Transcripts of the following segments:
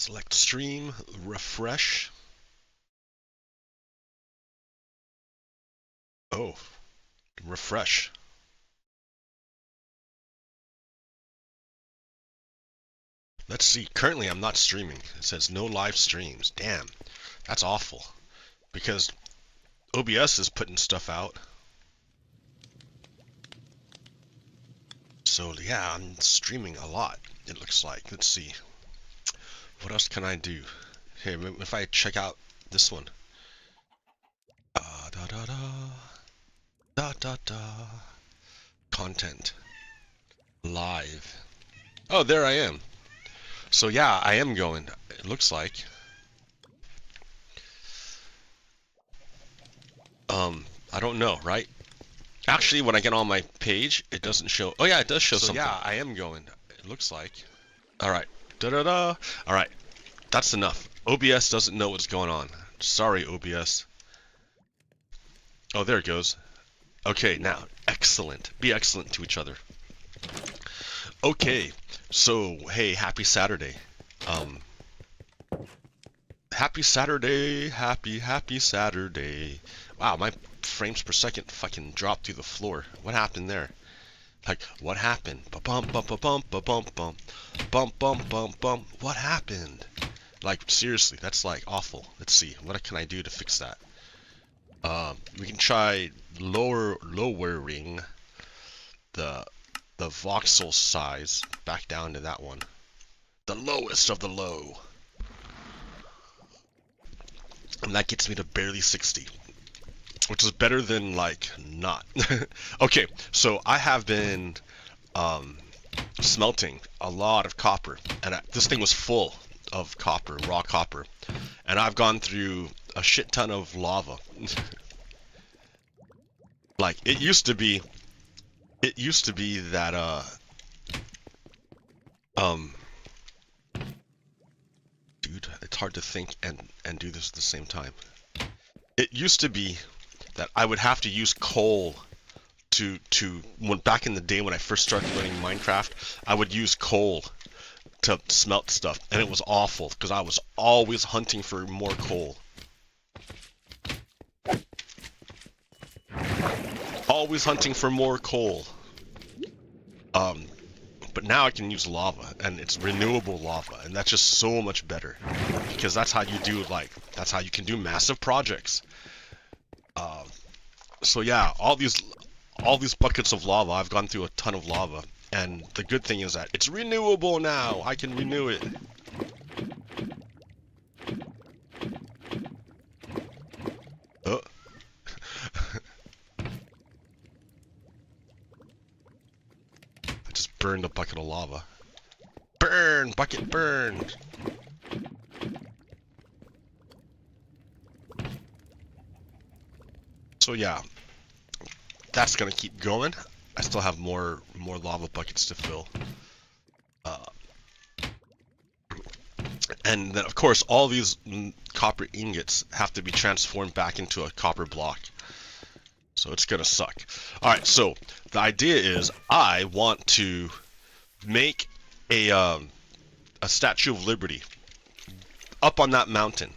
Select stream, refresh. Oh, refresh. Let's see. Currently, I'm not streaming. It says no live streams. Damn, that's awful. Because OBS is putting stuff out. So yeah, I'm streaming a lot, it looks like. Let's see. What else can I do? Here, if I check out this one. Da da da. Da da da. Content. Live. Oh, there I am. So yeah, I am going, it looks like. I don't know, right? Actually, when I get on my page, it doesn't show. Oh yeah, it does show something. Yeah, I am going, it looks like. Alright. Da-da-da. Alright. That's enough. OBS doesn't know what's going on. Sorry, OBS. Oh, there it goes. Okay, now, excellent. Be excellent to each other. Okay, so, hey, happy Saturday. Happy Saturday, happy Saturday. Wow, my frames per second fucking dropped through the floor. What happened there? Like, what happened? Ba-bump, bump, ba-bump, bump. Bump, bump, bump, bump. What happened? Like, seriously, that's like awful. Let's see, what can I do to fix that? We can try lowering the voxel size back down to that one. The lowest of the low. And that gets me to barely 60. Which is better than, like, not. Okay, so I have been smelting a lot of copper. And this thing was full of copper, raw copper. And I've gone through a shit ton of lava. Like, it used to be that, dude, it's hard to think and do this at the same time. It used to be that I would have to use coal when back in the day when I first started learning Minecraft, I would use coal to smelt stuff, and it was awful because I was always hunting for more coal. Always hunting for more coal. But now I can use lava, and it's renewable lava, and that's just so much better because that's how you do that's how you can do massive projects. So yeah, all these buckets of lava, I've gone through a ton of lava, and the good thing is that it's renewable now. I can renew it. I just burned a bucket of lava. Burn! Bucket burn! So yeah, that's gonna keep going. I still have more lava buckets to fill. And then of course all these copper ingots have to be transformed back into a copper block. So it's gonna suck. Alright, so the idea is I want to make a Statue of Liberty up on that mountain.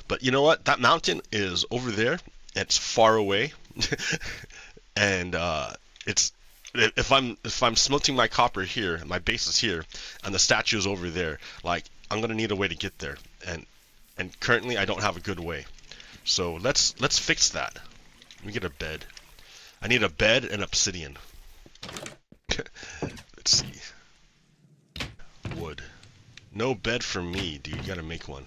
But you know what? That mountain is over there. It's far away. And if I'm smelting my copper here, my base is here, and the statue is over there, like I'm gonna need a way to get there, and currently I don't have a good way. So let's fix that. Let me get a bed. I need a bed and obsidian. Let's see. Wood. No bed for me, dude. You gotta make one.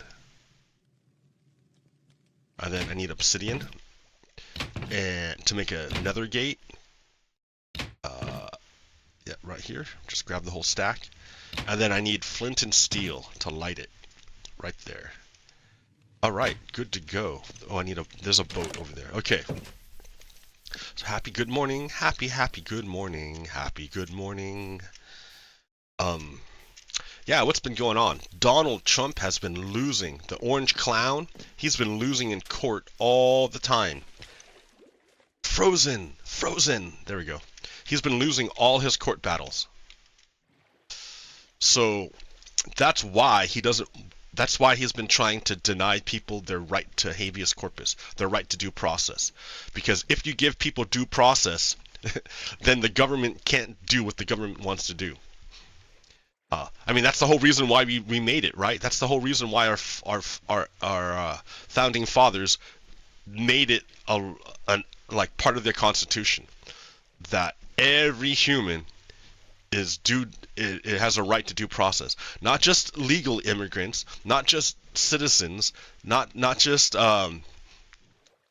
And then I need obsidian. And to make a nether gate. Yeah, right here. Just grab the whole stack. And then I need flint and steel to light it. Right there. Alright, good to go. Oh, there's a boat over there. Okay. So happy good morning. Happy good morning. Happy good morning. Yeah, what's been going on? Donald Trump has been losing. The orange clown, he's been losing in court all the time. Frozen. There we go. He's been losing all his court battles. So that's why he doesn't That's why he's been trying to deny people their right to habeas corpus, their right to due process. Because if you give people due process, then the government can't do what the government wants to do. I mean, that's the whole reason why we made it, right? That's the whole reason why our founding fathers made it like part of their constitution, that every human it has a right to due process. Not just legal immigrants, not just citizens, not just I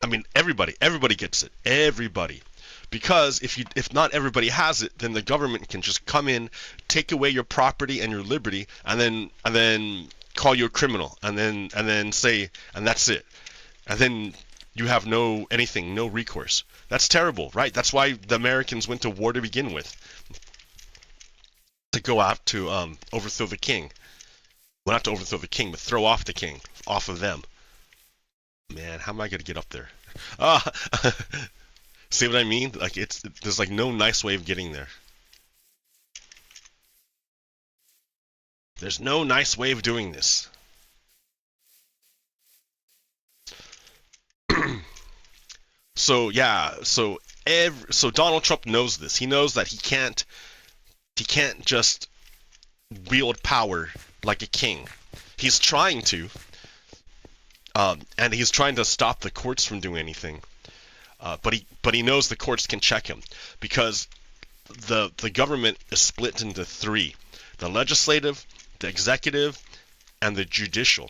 mean, everybody gets it. Everybody. Because if not everybody has it, then the government can just come in, take away your property and your liberty, and then call you a criminal, and then say, and that's it. And then you have no recourse. That's terrible, right? That's why the Americans went to war to begin with. To go out to overthrow the king. Well, not to overthrow the king, but throw off the king, off of them. Man, how am I gonna get up there? See what I mean? Like there's like no nice way of getting there. There's no nice way of doing this. So yeah, so Donald Trump knows this. He knows that he can't just wield power like a king. He's trying to, and he's trying to stop the courts from doing anything. But he knows the courts can check him, because the government is split into three: the legislative, the executive, and the judicial.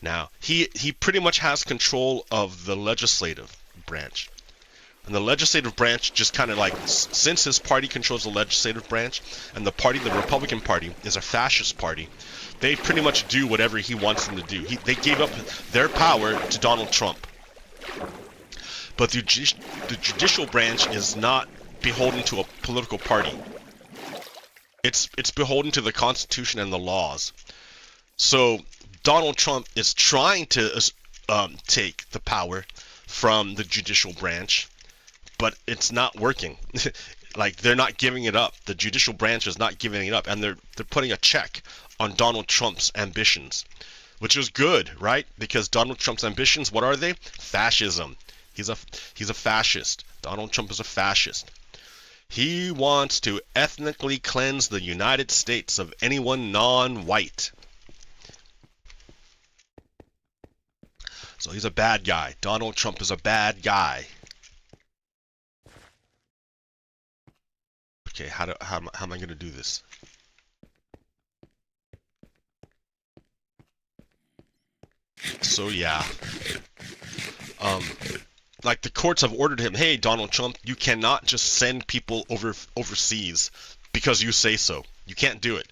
Now he pretty much has control of the legislative branch. And the legislative branch just kind of like, since his party controls the legislative branch, and the Republican Party, is a fascist party, they pretty much do whatever he wants them to do. They gave up their power to Donald Trump. But the judicial branch is not beholden to a political party. It's beholden to the Constitution and the laws. So Donald Trump is trying to take the power from the judicial branch, but it's not working. Like, they're not giving it up. The judicial branch is not giving it up, and they're putting a check on Donald Trump's ambitions, which is good, right? Because Donald Trump's ambitions, what are they? Fascism. He's a fascist. Donald Trump is a fascist. He wants to ethnically cleanse the United States of anyone non-white. So he's a bad guy. Donald Trump is a bad guy. Okay, how am I going to do this? So yeah. Like, the courts have ordered him, hey, Donald Trump, you cannot just send people overseas because you say so. You can't do it.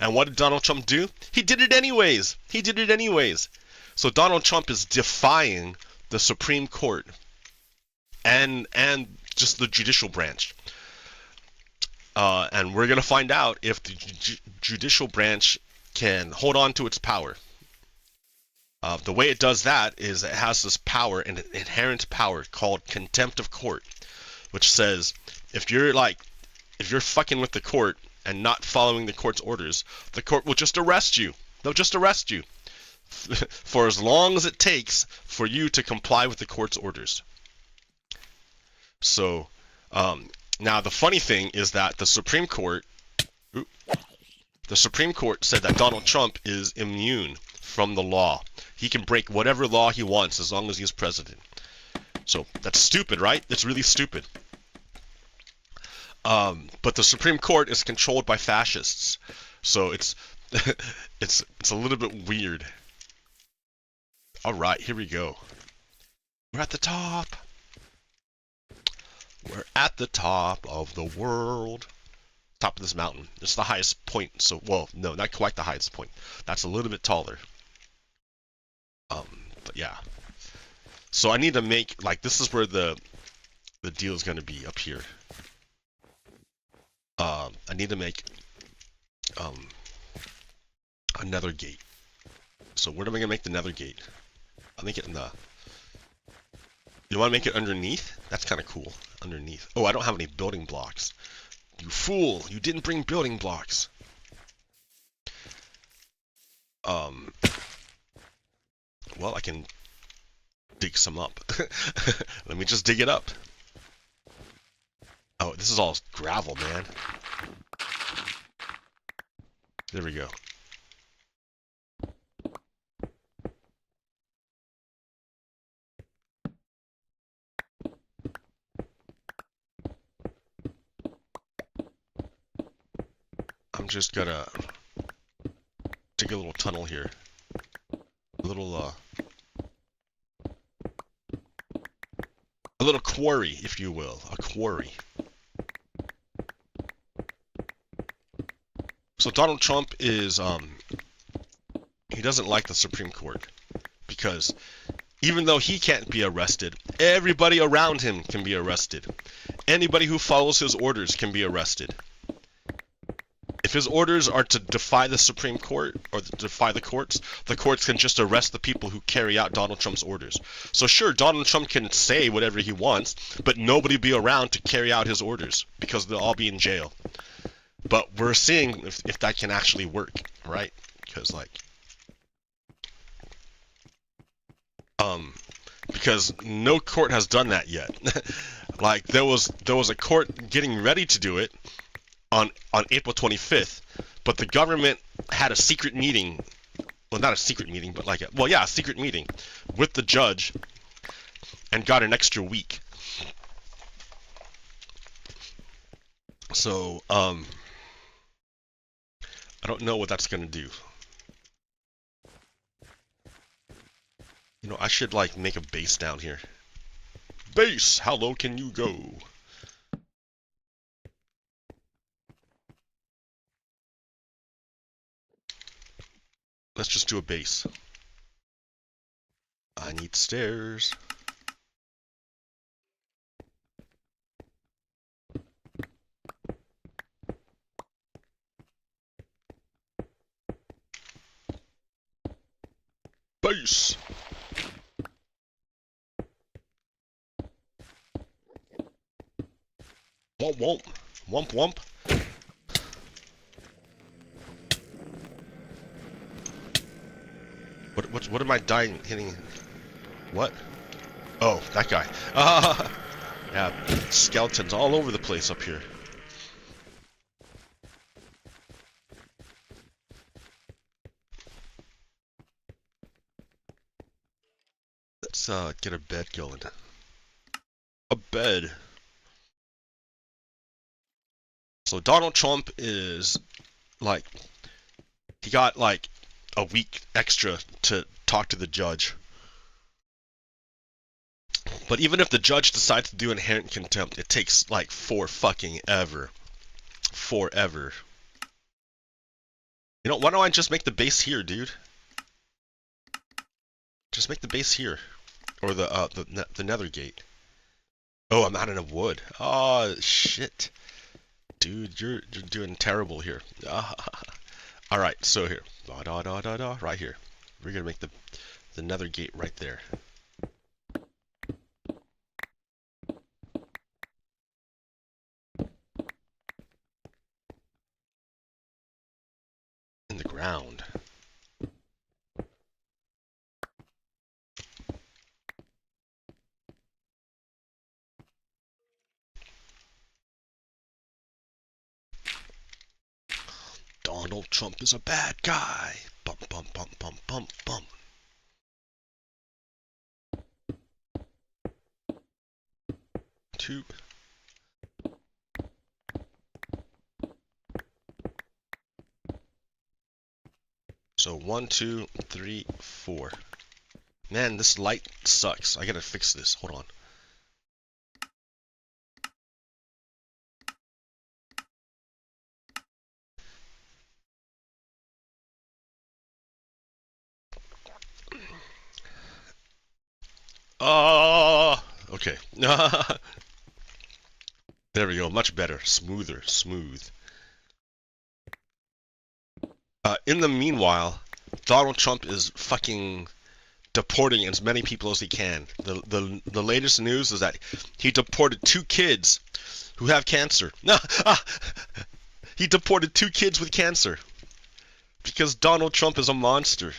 And what did Donald Trump do? He did it anyways. He did it anyways. So Donald Trump is defying the Supreme Court and just the judicial branch. And we're going to find out if the judicial branch can hold on to its power. The way it does that is it has this power, an inherent power called contempt of court, which says if you're fucking with the court and not following the court's orders, the court will just arrest you. They'll just arrest you for as long as it takes for you to comply with the court's orders. So now the funny thing is that the Supreme Court said that Donald Trump is immune from the law. He can break whatever law he wants as long as he's president. So that's stupid, right? It's really stupid. But the Supreme Court is controlled by fascists, so it's it's a little bit weird. All right, here we go. We're at the top. We're at the top of the world. Top of this mountain. It's the highest point. So, well, no, not quite the highest point. That's a little bit taller. But yeah. So I need to make, like, this is where the deal is going to be, up here. I need to make a nether gate. So where am I going to make the nether gate? I'll make it in the... You want to make it underneath? That's kind of cool. Underneath. Oh, I don't have any building blocks. You fool! You didn't bring building blocks. Well, I can dig some up. Let me just dig it up. Oh, this is all gravel, man. There we go. I'm just gonna dig a little tunnel here. A little quarry, if you will. A quarry. So Donald Trump is, he doesn't like the Supreme Court. Because even though he can't be arrested, everybody around him can be arrested. Anybody who follows his orders can be arrested. If his orders are to defy the Supreme Court, or defy the courts can just arrest the people who carry out Donald Trump's orders. So sure, Donald Trump can say whatever he wants, but nobody will be around to carry out his orders, because they'll all be in jail. But we're seeing if that can actually work, right? Because, like... because no court has done that yet. Like, there was a court getting ready to do it, on April 25th, but the government had a secret meeting, well, not a secret meeting, but like a secret meeting with the judge and got an extra week. So, I don't know what that's gonna do. You know, I should like make a base down here. Base, how low can you go? Let's just do a base. I need stairs. Base! Womp womp. Womp womp. What am I dying hitting? What? Oh, that guy. Yeah, skeletons all over the place up here. Let's get a bed going. A bed. So Donald Trump is like, he got like a week extra to talk to the judge. But even if the judge decides to do inherent contempt, it takes like forever. You know, why don't I just make the base here, dude? Just make the base here, or the Nether gate. Oh, I'm out of wood. Oh shit, dude, you're doing terrible here. All right, so here, right here. We're gonna make the Nether gate right there. In the ground. Donald Trump is a bad guy. Bump, bump, bump, bump, bump, bump. Two. So 1, 2, 3, 4. Man, this light sucks. I gotta fix this. Hold on. Okay. There we go. Much better. Smoother. Smooth. In the meanwhile, Donald Trump is fucking deporting as many people as he can. The latest news is that he deported 2 kids who have cancer. He deported 2 kids with cancer because Donald Trump is a monster.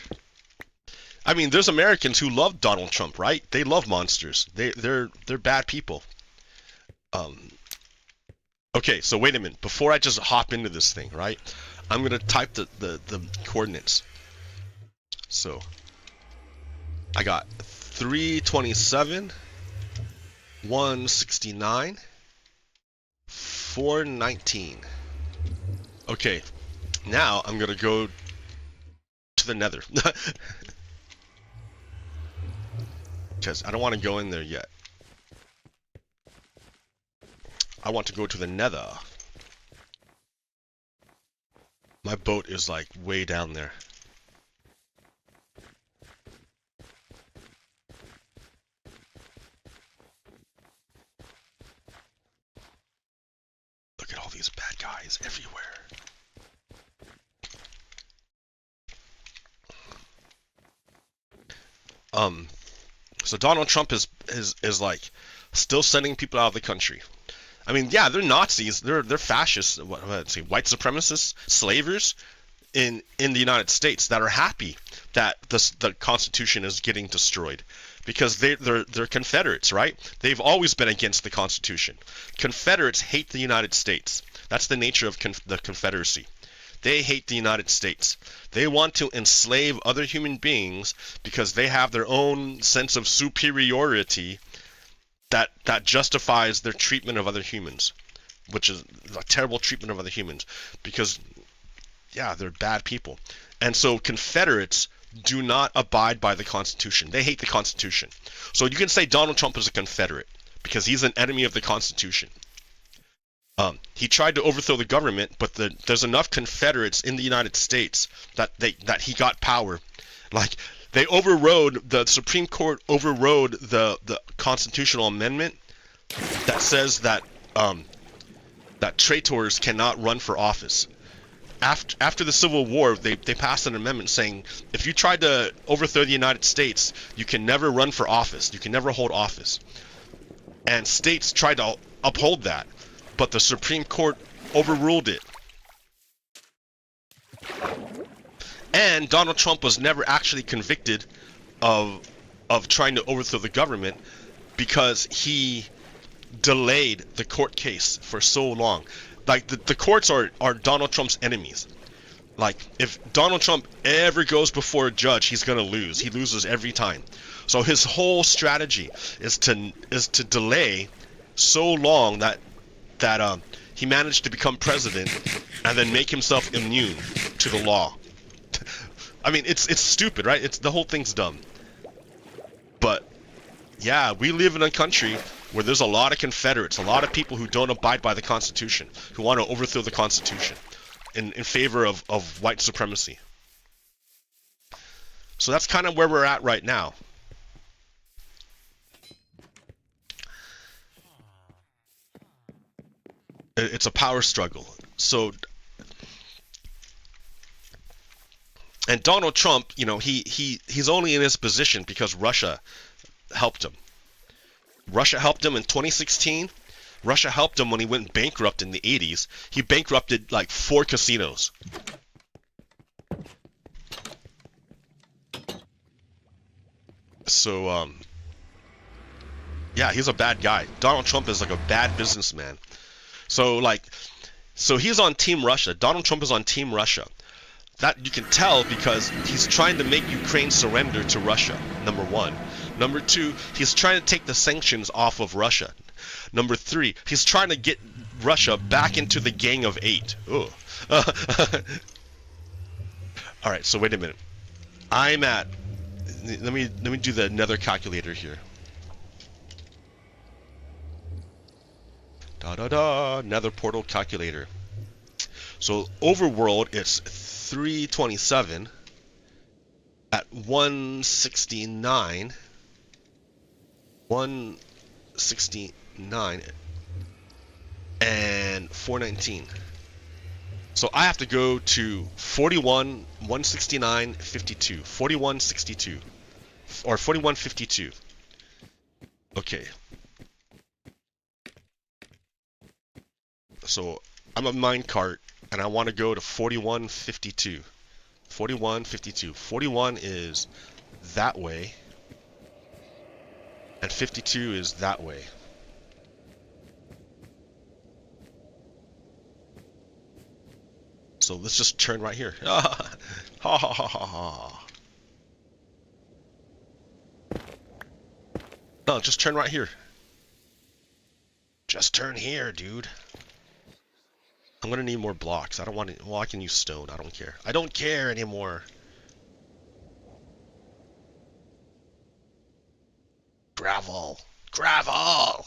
I mean, there's Americans who love Donald Trump, right? They love monsters. They're bad people. Okay, so wait a minute. Before I just hop into this thing, right? I'm gonna type the coordinates. So I got 327, 169, 419. Okay, now I'm gonna go to the Nether. Because I don't want to go in there yet. I want to go to the Nether. My boat is like way down there. Look at all these bad guys everywhere. So Donald Trump is like still sending people out of the country. I mean, yeah, they're Nazis, they're fascists, let's say white supremacists, slavers in the United States that are happy that the Constitution is getting destroyed because they're Confederates, right? They've always been against the Constitution. Confederates hate the United States. That's the nature of the Confederacy. They hate the United States. They want to enslave other human beings because they have their own sense of superiority that justifies their treatment of other humans, which is a terrible treatment of other humans because, yeah, they're bad people. And so Confederates do not abide by the Constitution. They hate the Constitution. So you can say Donald Trump is a Confederate because he's an enemy of the Constitution. He tried to overthrow the government, but there's enough Confederates in the United States that he got power. Like, the Supreme Court overrode the constitutional amendment that says that that traitors cannot run for office. After the Civil War, they passed an amendment saying if you tried to overthrow the United States, you can never run for office. You can never hold office. And states tried to uphold that, but the Supreme Court overruled it. And Donald Trump was never actually convicted of trying to overthrow the government because he delayed the court case for so long. Like, the courts are Donald Trump's enemies. Like, if Donald Trump ever goes before a judge, he's gonna lose. He loses every time. So his whole strategy is to delay so long that he managed to become president and then make himself immune to the law. I mean, it's stupid, right? The whole thing's dumb. But yeah, we live in a country where there's a lot of Confederates, a lot of people who don't abide by the Constitution, who want to overthrow the Constitution in favor of white supremacy. So that's kind of where we're at right now. It's a power struggle. So, and Donald Trump, you know, he's only in his position because Russia helped him. Russia helped him in 2016. Russia helped him when he went bankrupt in the 80s. He bankrupted like 4 casinos. So, yeah, he's a bad guy. Donald Trump is like a bad businessman. So he's on Team Russia. Donald Trump is on Team Russia. That you can tell because he's trying to make Ukraine surrender to Russia, number 1. Number 2, he's trying to take the sanctions off of Russia. Number 3, he's trying to get Russia back into the Gang of 8. Ugh. All right, so wait a minute. I'm at. Let me do the Nether calculator here. Nether portal calculator. So overworld, it's 327 at 169 and 419. So I have to go to 41 169 52 4162 or 4152. Okay. So I'm a minecart and I want to go to 4152. 4152. 41 is that way. And 52 is that way. So let's just turn right here. Ha ha ha ha ha. No, just turn right here. Just turn here, dude. I'm gonna need more blocks. I don't want to. Well, I can use stone. I don't care. I don't care anymore. Gravel. Gravel!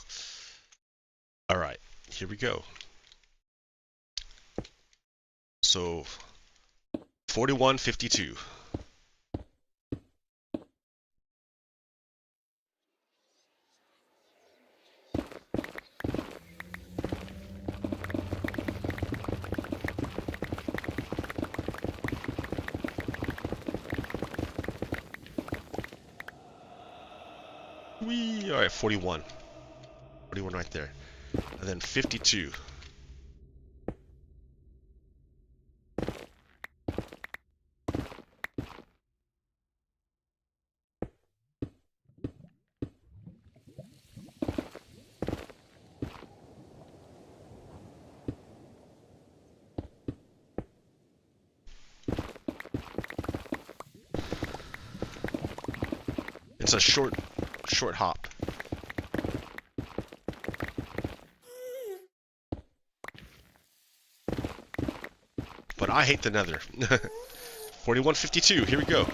Alright, here we go. So, 4152. Whee! Alright, 41. 41 right there. And then 52. It's a short hop. But I hate the Nether. 4152, here we go.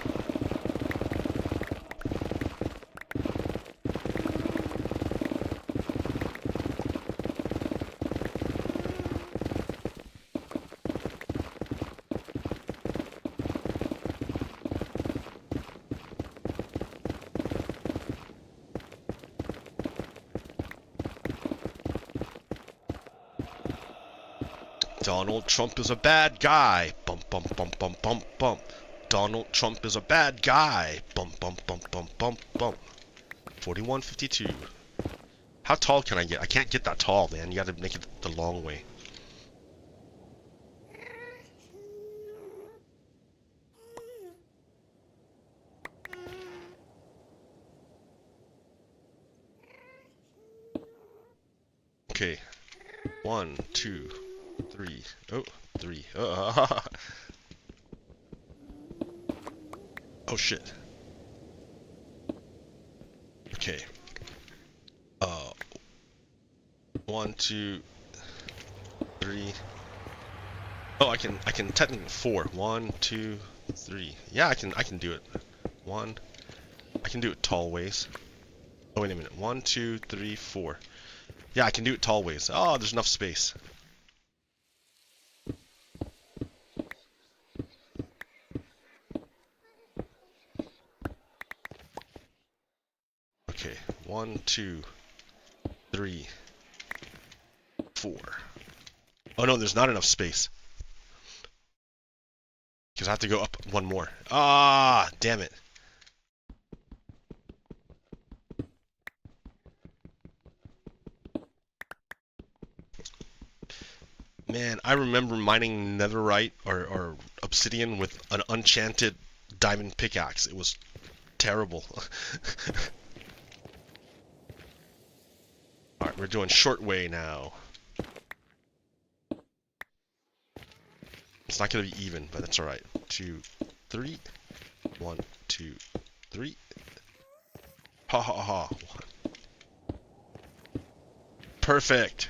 Donald Trump is a bad guy. Bump, bump, bump, bump, bump, bump. Donald Trump is a bad guy. Bump, bump, bump, bump, bump, bump. 4152. How tall can I get? I can't get that tall, man. You gotta make it the long way. Okay. 1, 2, 3. Oh, 3. Oh shit. Okay. 1, 2, 3. Oh, I can technically 4. 1, 2, 3. Yeah, I can do it. 1. I can do it tall ways. Oh, wait a minute. 1, 2, 3, 4. Yeah, I can do it tall ways. Oh, there's enough space. Okay, 1, 2, 3, 4. Oh no, there's not enough space. Because I have to go up one more. Ah, damn it. Man, I remember mining netherite or obsidian with an enchanted diamond pickaxe. It was terrible. Alright, we're doing short way now. It's not going to be even, but that's alright. 2, 3. 1, 2, 3. Ha ha ha. Perfect.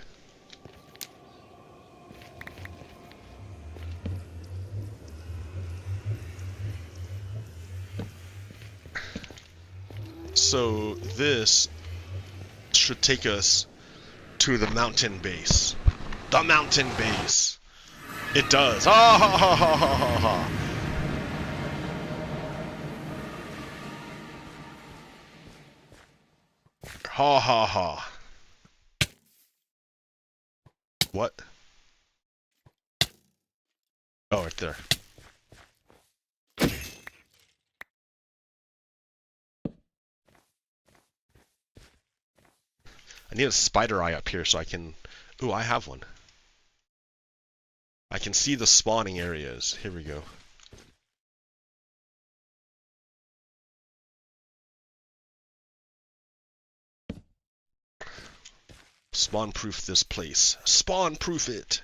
So this should take us to the mountain base. The mountain base. It does. Ah ha ha ha ha ha ha. Ha ha ha. What? Oh, right there. I need a spider eye up here so I can... Ooh, I have one. I can see the spawning areas. Here we go. Spawn-proof this place. Spawn-proof it!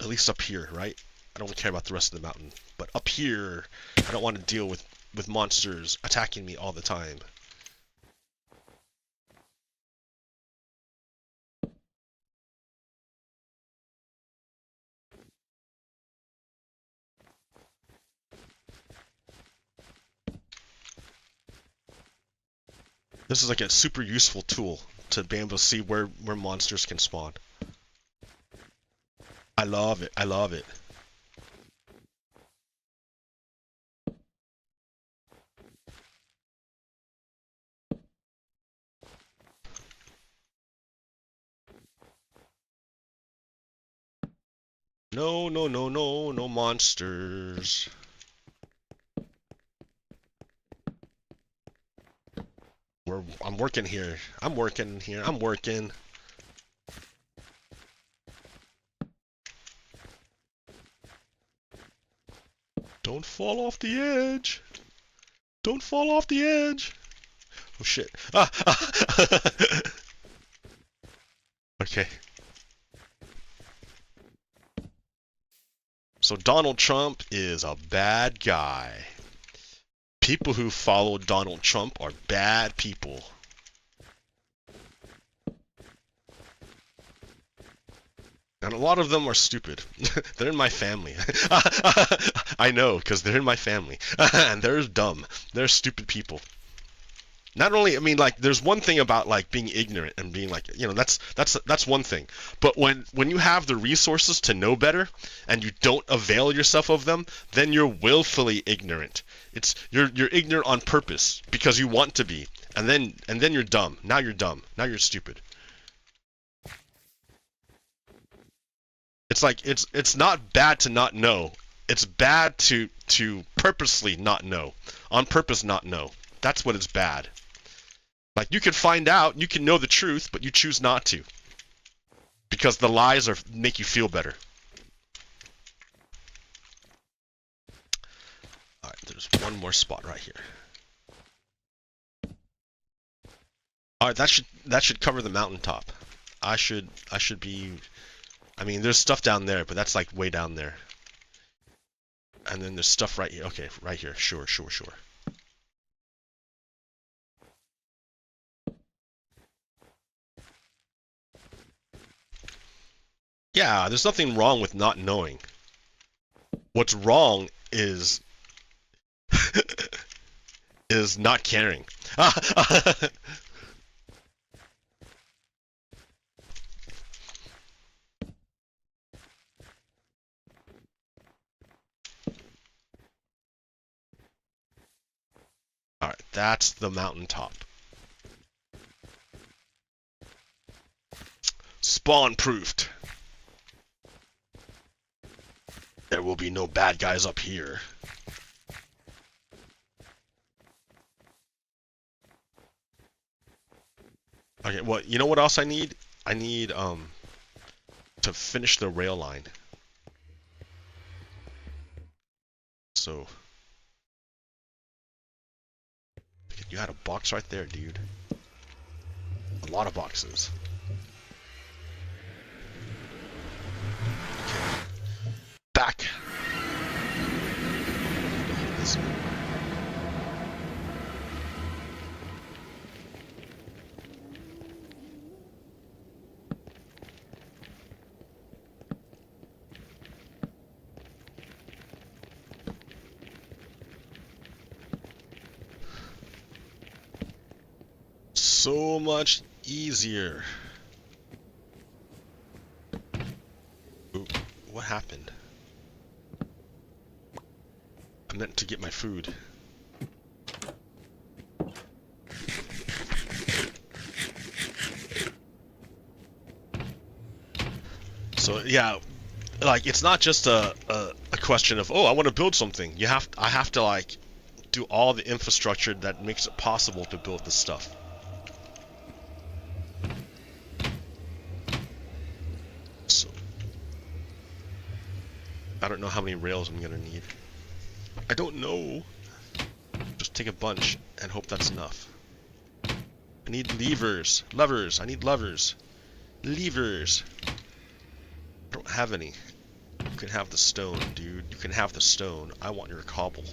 At least up here, right? I don't care about the rest of the mountain. But up here, I don't want to deal with monsters attacking me all the time. This is like a super useful tool to be able to see where monsters can spawn. I love it. I love it. No, no, no, no, no monsters. I'm working here. I'm working here. I'm working. Don't fall off the edge. Don't fall off the edge. Oh shit. Ah, ah. Okay. So Donald Trump is a bad guy. People who follow Donald Trump are bad people. And a lot of them are stupid. They're in my family. I know, because they're in my family. And they're dumb. They're stupid people. Not only, I mean, like, there's one thing about, like, being ignorant and being, like, you know, that's one thing. But when you have the resources to know better, and you don't avail yourself of them, then you're willfully ignorant. You're ignorant on purpose, because you want to be. And then you're dumb. Now you're dumb. Now you're stupid. It's like, it's not bad to not know. It's bad to purposely not know. On purpose not know. That's what is bad. Like, you can find out, you can know the truth, but you choose not to. Because the lies make you feel better. Alright, there's one more spot right here. Alright, that should cover the mountaintop. I should be... I mean, there's stuff down there, but that's like way down there. And then there's stuff right here. Okay, right here. Sure. Yeah, there's nothing wrong with not knowing. What's wrong is is not caring. Alright, that's the mountaintop. Spawn-proofed. There will be no bad guys up here. Okay, well, you know what else I need? I need, to finish the rail line. So... You had a box right there, dude. A lot of boxes. Okay. Back. So much easier. Ooh, what happened? I meant to get my food. So yeah, like, it's not just a question of, oh, I want to build something. I have to, like, do all the infrastructure that makes it possible to build this stuff. So I don't know how many rails I'm gonna need. I don't know. Just take a bunch and hope that's enough. I need levers. Levers. I need levers. Levers. I don't have any. You can have the stone, dude. You can have the stone. I want your cobble.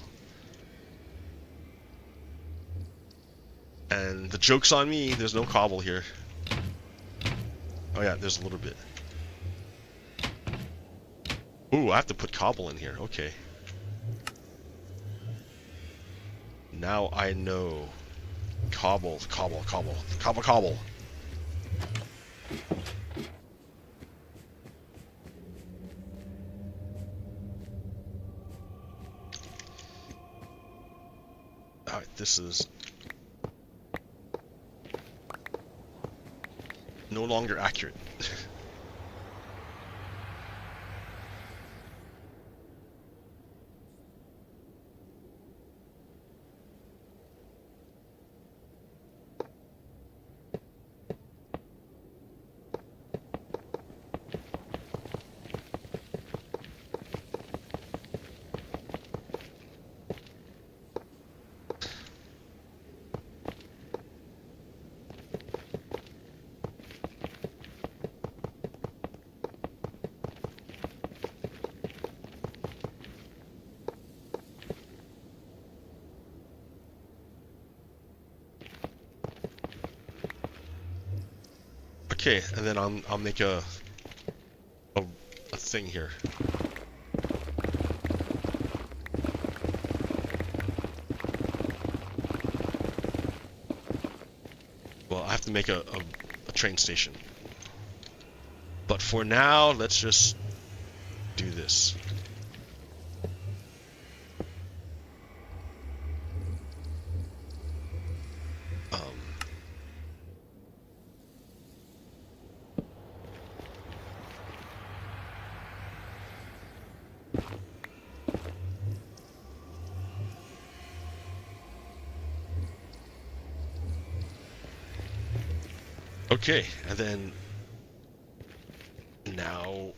And the joke's on me. There's no cobble here. Oh yeah, there's a little bit. Ooh, I have to put cobble in here. Okay. Now I know. Cobble, cobble, cobble, cobble, cobble. Alright, this is no longer accurate. Okay, and then I'll make a thing here. Well, I have to make a train station. But for now, let's just do this. Okay, and then now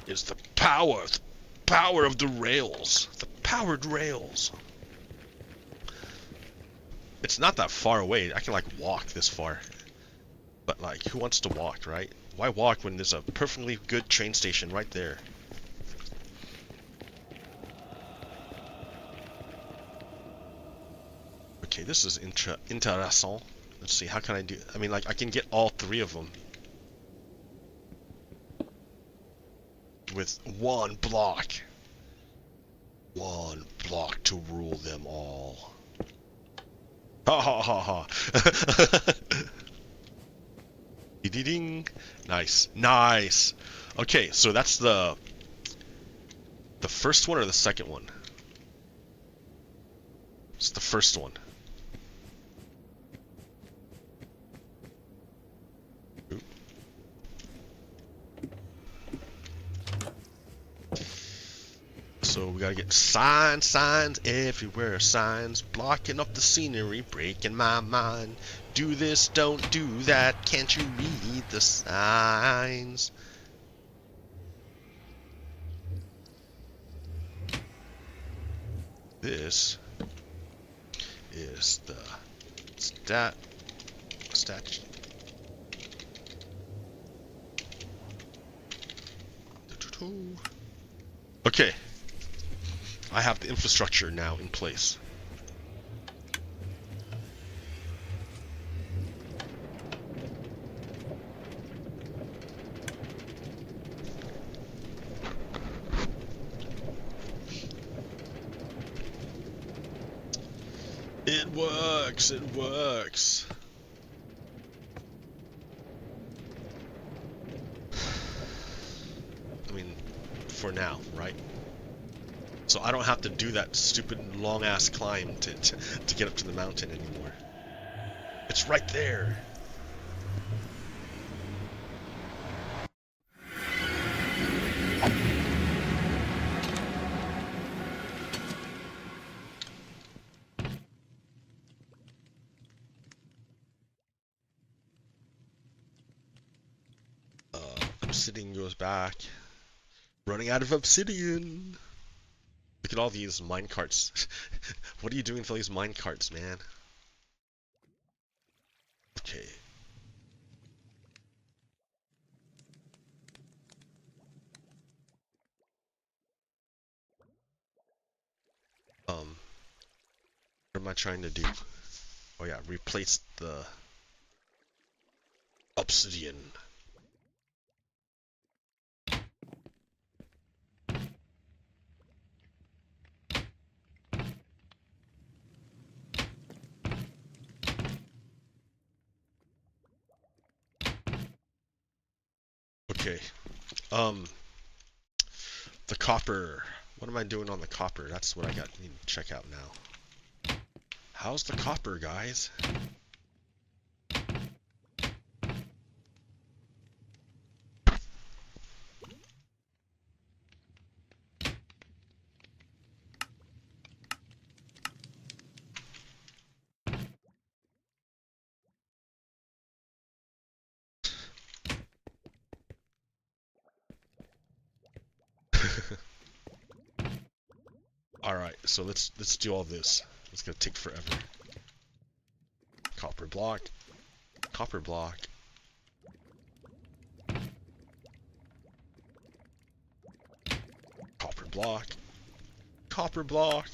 is the power of the rails, the powered rails. It's not that far away. I can like walk this far, but like, who wants to walk, right? Why walk when there's a perfectly good train station right there? Okay, this is interesting. Let's see, how can I do... I mean, like, I can get all three of them with one block. One block to rule them all. Ha ha ha ha. Ding. Nice. Nice. Okay, so that's the first one or the second one? It's the first one. So we gotta get signs everywhere, signs blocking up the scenery, breaking my mind. Do this, don't do that, can't you read the signs? This is the statue. Okay. I have the infrastructure now in place. It works, it works. I mean, for now, right? So I don't have to do that stupid long-ass climb to get up to the mountain anymore. It's right there. Obsidian goes back. Running out of obsidian. Look at all these minecarts. What are you doing with all these minecarts, man? Okay. What am I trying to do? Oh yeah, replace the obsidian. Okay. The copper. What am I doing on the copper? That's what I need to check out now. How's the copper, guys? Alright, so let's do all this. It's gonna take forever. Copper block. Copper block. Copper block. Copper block.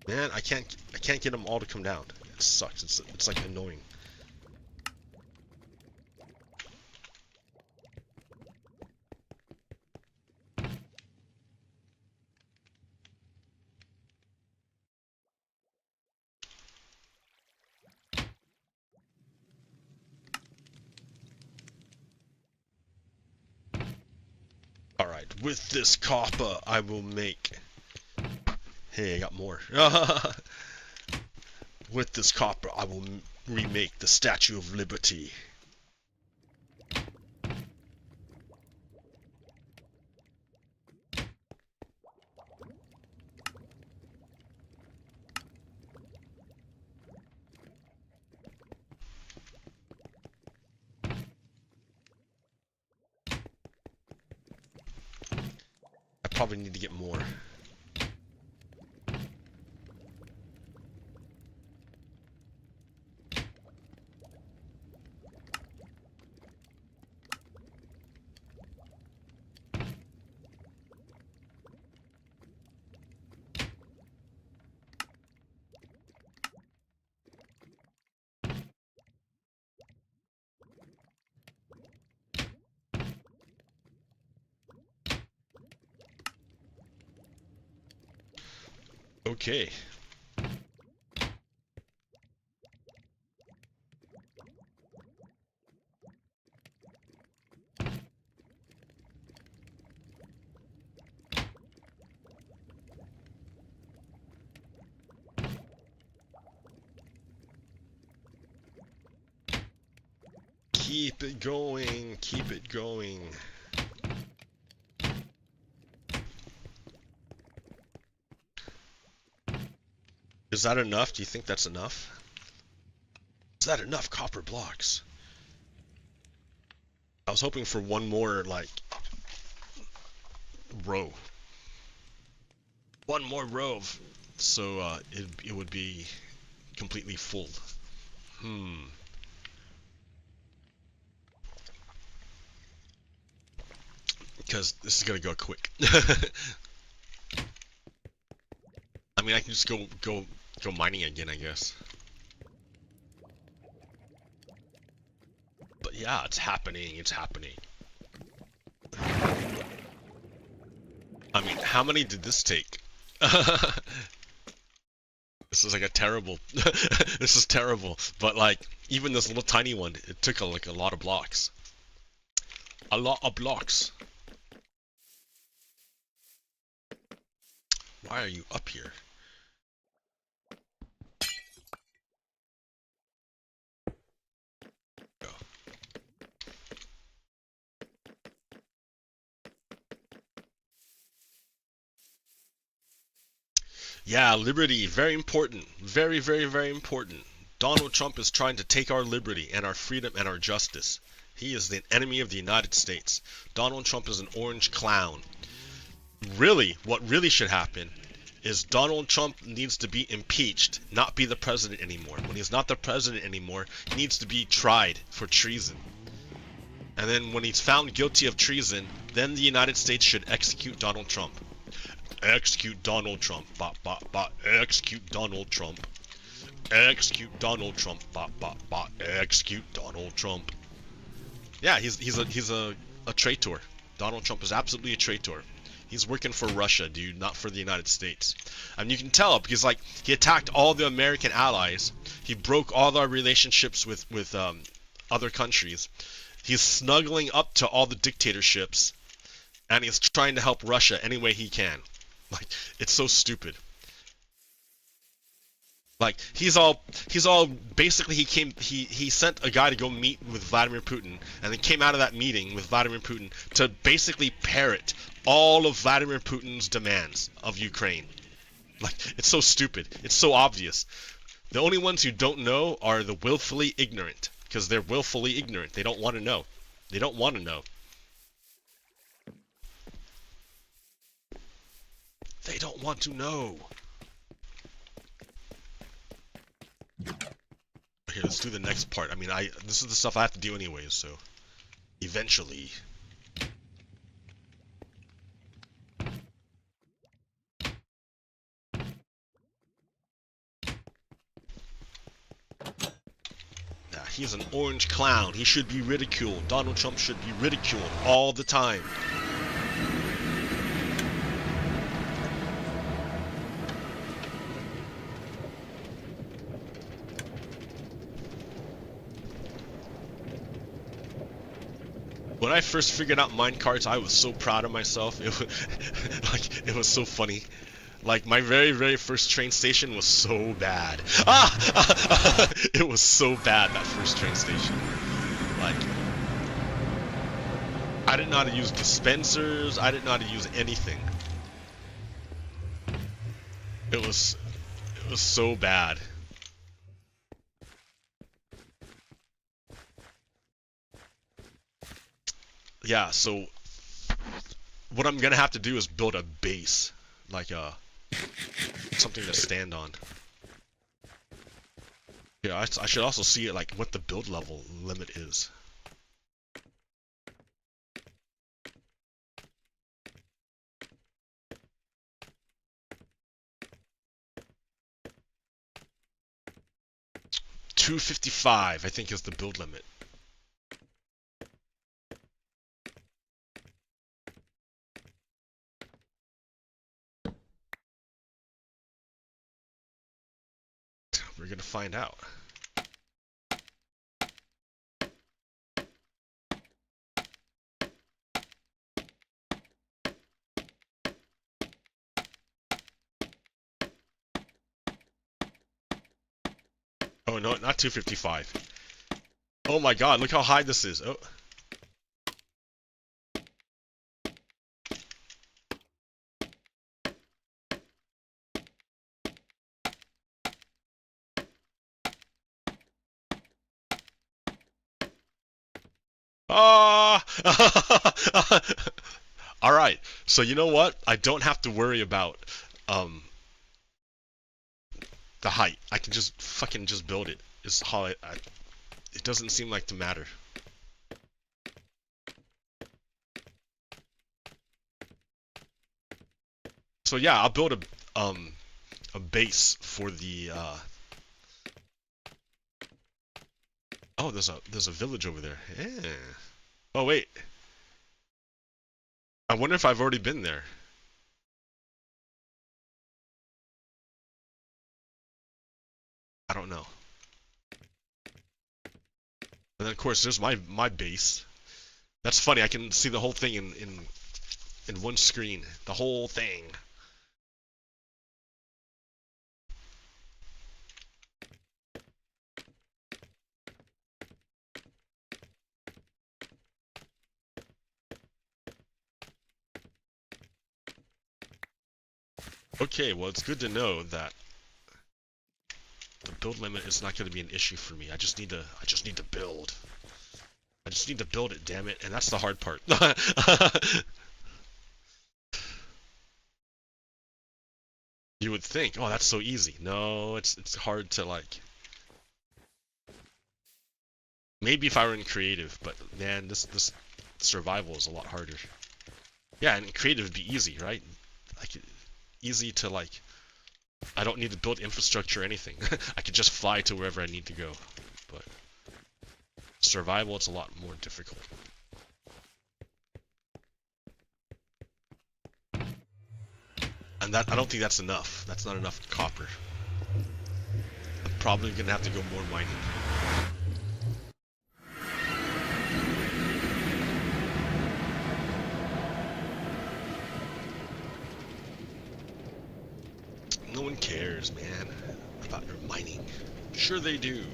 Man, I can't get them all to come down. It sucks. It's like annoying. Alright, with this copper I will make... Hey, I got more. With this copper I will remake the Statue of Liberty. Probably need to get more. Okay. Keep it going, keep it going. Is that enough? Do you think that's enough? Is that enough copper blocks? I was hoping for one more, like, row. One more row, so it would be completely full. Because this is gonna go quick. I mean, I can just go mining again, I guess. But yeah, it's happening. It's happening. I mean, how many did this take? This is like a terrible. This is terrible. But like, even this little tiny one, it took like a lot of blocks. A lot of blocks. Why are you up here? Go. Yeah, liberty, very important. Very, very, very important. Donald Trump is trying to take our liberty and our freedom and our justice. He is the enemy of the United States. Donald Trump is an orange clown. really, what really should happen is Donald Trump needs to be impeached, not be the president anymore. When he's not the president anymore, he needs to be tried for treason. And then when he's found guilty of treason, then the United States should execute Donald Trump. Execute Donald Trump. Bop, bop, bop. Execute Donald Trump. Execute Donald Trump. Bop, bop, bop. Execute Donald Trump. Yeah, he's a traitor. Donald Trump is absolutely a traitor. He's working for Russia, dude, not for the United States. And you can tell because, like, he attacked all the American allies. He broke all our relationships with other countries. He's snuggling up to all the dictatorships, and he's trying to help Russia any way he can. Like, it's so stupid. Like, he's all basically he sent a guy to go meet with Vladimir Putin, and then came out of that meeting with Vladimir Putin to basically parrot all of Vladimir Putin's demands of Ukraine. Like, it's so stupid. It's so obvious. The only ones who don't know are the willfully ignorant, because they're willfully ignorant. They don't want to know. They don't want to know. They don't want to know. Okay, let's do the next part. I mean, this is the stuff I have to do anyways, so eventually. Yeah, he's an orange clown. He should be ridiculed. Donald Trump should be ridiculed all the time. When I first figured out minecarts, I was so proud of myself. It was so funny. Like, my very first train station was so bad. It was so bad, that first train station. Like, I didn't know how to use dispensers. I didn't know how to use anything. It was so bad. Yeah, so what I'm gonna have to do is build a base, like something to stand on. Yeah, I should also see it, like, what the build level limit is. $255, I think, is the build limit. We're gonna find out. Oh no, not 255. Oh my god, look how high this is. Oh. Alright, so you know what? I don't have to worry about the height. I can just fucking just build it. It's how it doesn't seem like to matter. So yeah, I'll build a base for the oh, there's a village over there. Yeah. Oh wait. I wonder if I've already been there. I don't know. And then of course there's my base. That's funny. I can see the whole thing in one screen. The whole thing. Okay, well, it's good to know that the build limit is not going to be an issue for me. I just need to build. I just need to build it, damn it, and that's the hard part. You would think, oh, that's so easy. No, it's hard to like. Maybe if I were in creative, but man, this survival is a lot harder. Yeah, and creative would be easy, right? Like easy to like. I don't need to build infrastructure or anything. I could just fly to wherever I need to go. But survival, it's a lot more difficult. And that I don't think that's enough. That's not enough copper. I'm probably gonna have to go more mining. No one cares, man, about your mining. Sure they do.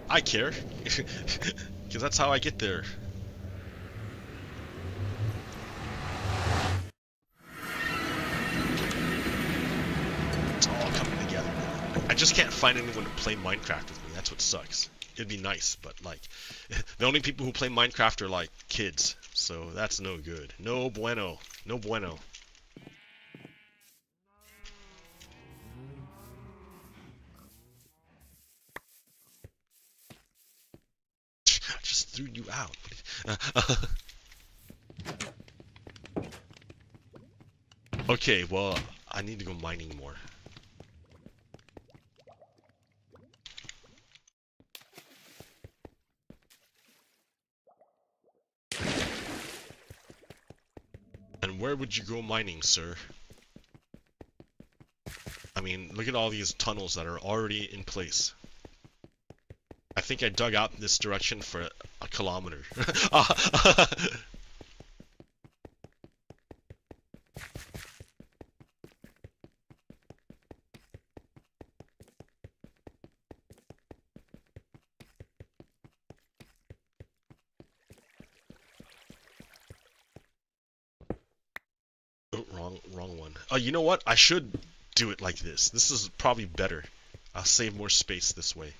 I care, because that's how I get there. It's all coming together now. I just can't find anyone to play Minecraft with me. That's what sucks. It'd be nice, but like, the only people who play Minecraft are like kids, so that's no good. No bueno. No bueno. I just threw you out. Okay, well, I need to go mining more. And where would you go mining, sir? I mean, look at all these tunnels that are already in place. I think I dug out this direction for a kilometer. Oh, wrong one. Oh, you know what? I should do it like this. This is probably better. I'll save more space this way.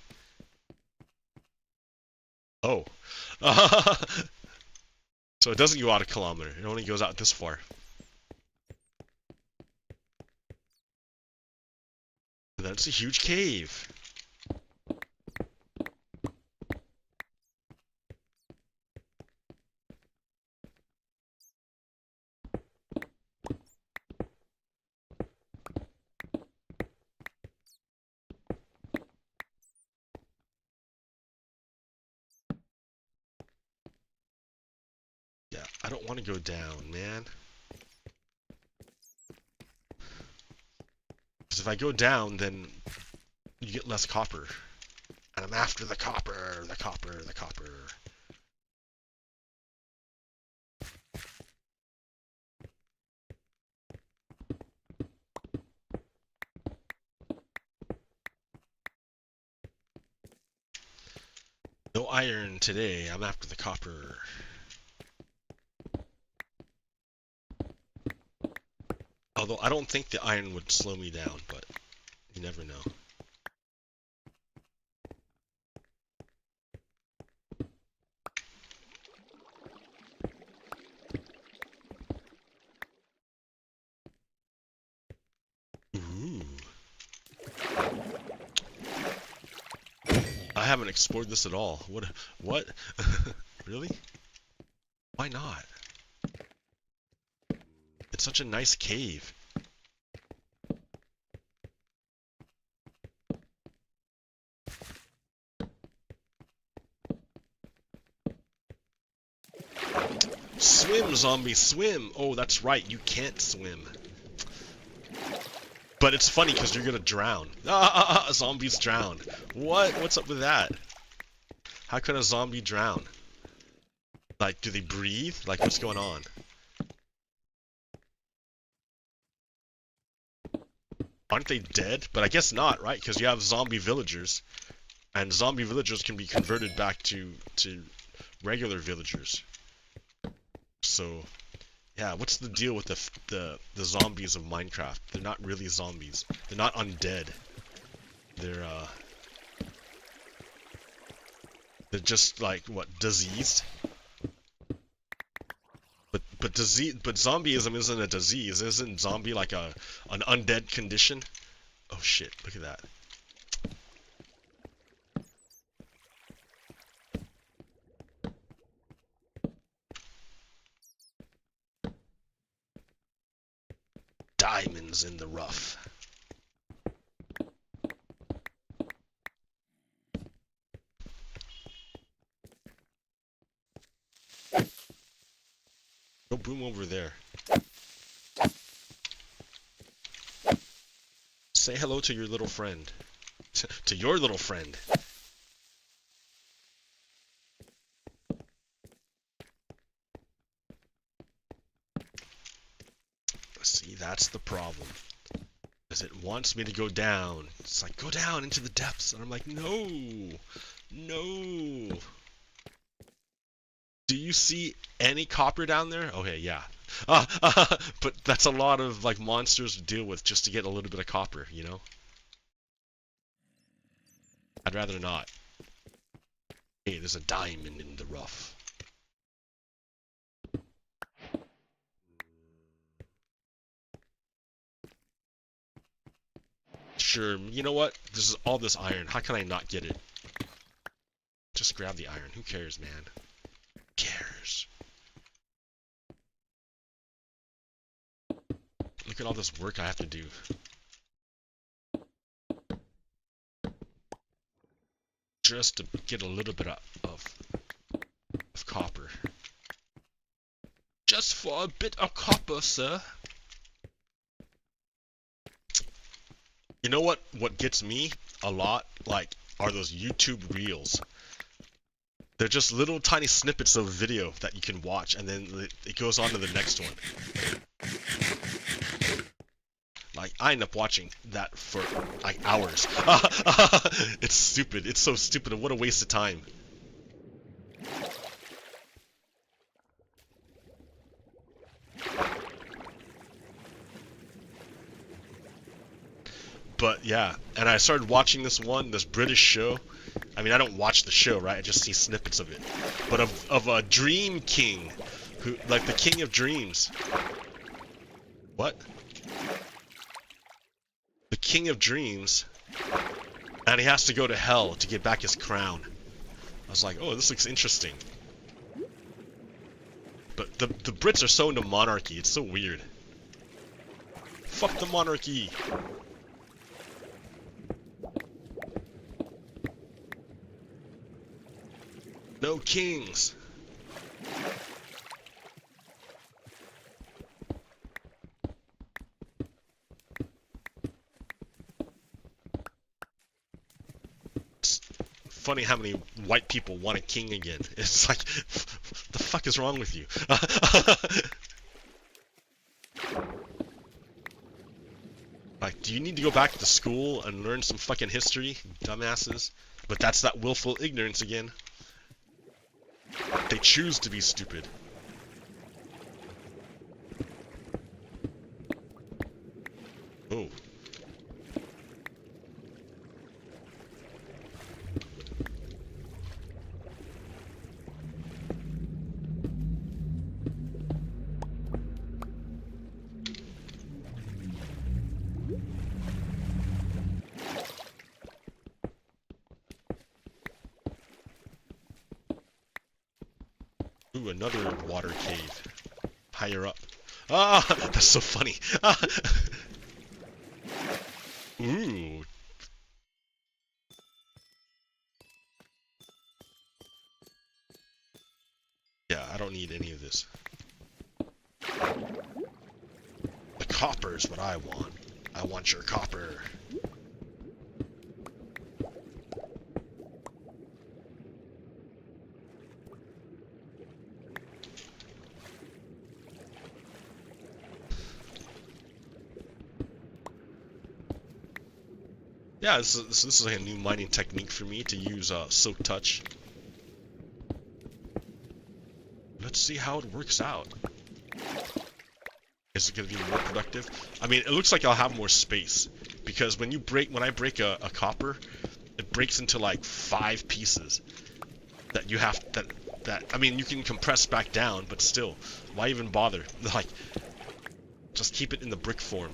Oh. So it doesn't go out a kilometer. It only goes out this far. And that's a huge cave. Yeah, I don't want to go down, man. Because if I go down, then you get less copper. And I'm after the copper, the copper, the copper. No iron today, I'm after the copper. Although I don't think the iron would slow me down, but you never know. Ooh. I haven't explored this at all. What? Really? Why not? It's such a nice cave. Swim, zombie, swim! Oh, that's right, you can't swim. But it's funny because you're gonna drown. Zombies drown. What? What's up with that? How can a zombie drown? Like, do they breathe? Like, what's going on? Aren't they dead? But I guess not, right? Because you have zombie villagers. And zombie villagers can be converted back to regular villagers. So, yeah, what's the deal with the zombies of Minecraft? They're not really zombies. They're not undead. They're just like what, diseased? But But zombieism isn't a disease. Isn't zombie like an undead condition? Oh shit, look at that. Diamonds in the rough. Go boom over there. Say hello to your little friend. To your little friend. See, that's the problem. Because it wants me to go down. It's like, go down into the depths. And I'm like, no. No. Do you see any copper down there? Okay, yeah. But that's a lot of like monsters to deal with just to get a little bit of copper, you know? I'd rather not. Hey, there's a diamond in the rough. Sure, you know what? This is all this iron. How can I not get it? Just grab the iron. Who cares, man? Who cares? Look at all this work I have to do. Just to get a little bit of copper. Just for a bit of copper, sir. You know what gets me a lot, like, are those YouTube reels. They're just little tiny snippets of video that you can watch, and then it goes on to the next one. Like, I end up watching that for, like, hours. It's stupid. It's so stupid, and what a waste of time. But yeah, and I started watching this British show. I mean, I don't watch the show, right? I just see snippets of it. But of a dream king, who, like the king of dreams. What? The king of dreams, and he has to go to hell to get back his crown. I was like, oh, this looks interesting. But the Brits are so into monarchy, it's so weird. Fuck the monarchy. No kings. It's funny how many white people want a king again. It's like, the fuck is wrong with you? Like, do you need to go back to school and learn some fucking history, dumbasses? But that's that willful ignorance again. They choose to be stupid. Oh. Ooh, another water cave. Higher up. Ah, that's so funny. Ooh. Yeah, I don't need any of this. The copper is what I want. I want your copper. Yeah, this is like a new mining technique for me to use Silk Touch. Let's see how it works out. Is it going to be more productive? I mean, it looks like I'll have more space because when I break a copper, it breaks into like 5 pieces that that, I mean, you can compress back down, but still, why even bother? Like, just keep it in the brick form.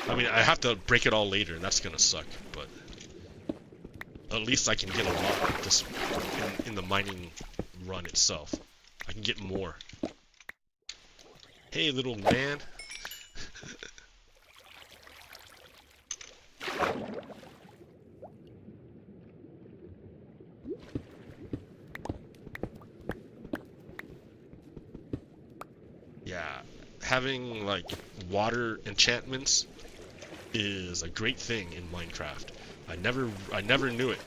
I mean, I have to break it all later, and that's gonna suck, but at least I can get a lot just in the mining run itself. I can get more. Hey, little man. Yeah, having like water enchantments is a great thing in Minecraft. I never knew it.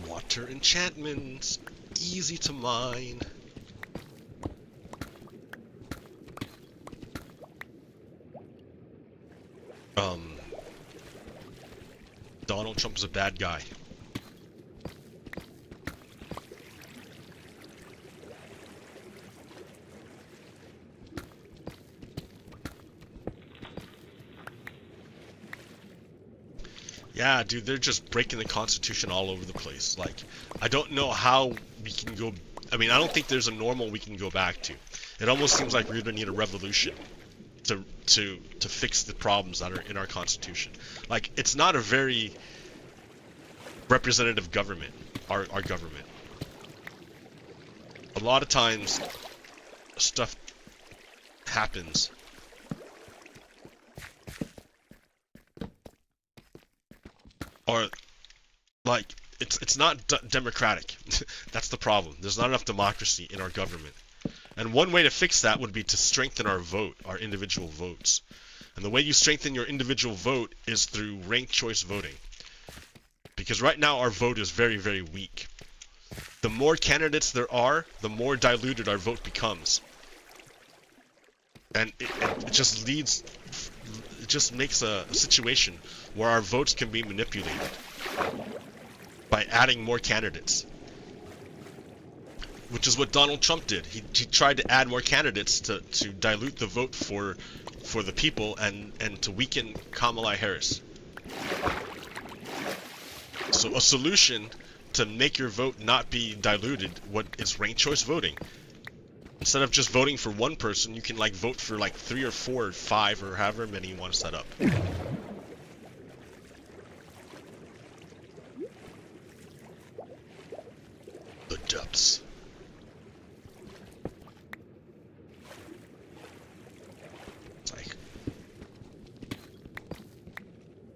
Water enchantments, easy to mine. Donald Trump's a bad guy. Yeah, dude, they're just breaking the Constitution all over the place. Like, I don't know how we can go... I mean, I don't think there's a normal we can go back to. It almost seems like we're gonna need a revolution to fix the problems that are in our Constitution. Like, it's not a very representative government, our government. A lot of times, stuff happens. Or, like, it's not democratic. That's the problem. There's not enough democracy in our government. And one way to fix that would be to strengthen our vote, our individual votes. And the way you strengthen your individual vote is through ranked choice voting. Because right now our vote is very, very weak. The more candidates there are, the more diluted our vote becomes. And it just leads... It just makes a situation where our votes can be manipulated by adding more candidates. Which is what Donald Trump did. He tried to add more candidates to dilute the vote for the people and to weaken Kamala Harris. So a solution to make your vote not be diluted is ranked choice voting. Instead of just voting for one person, you can like vote for like 3 or 4 or 5 or however many you want to set up. The depths. It's like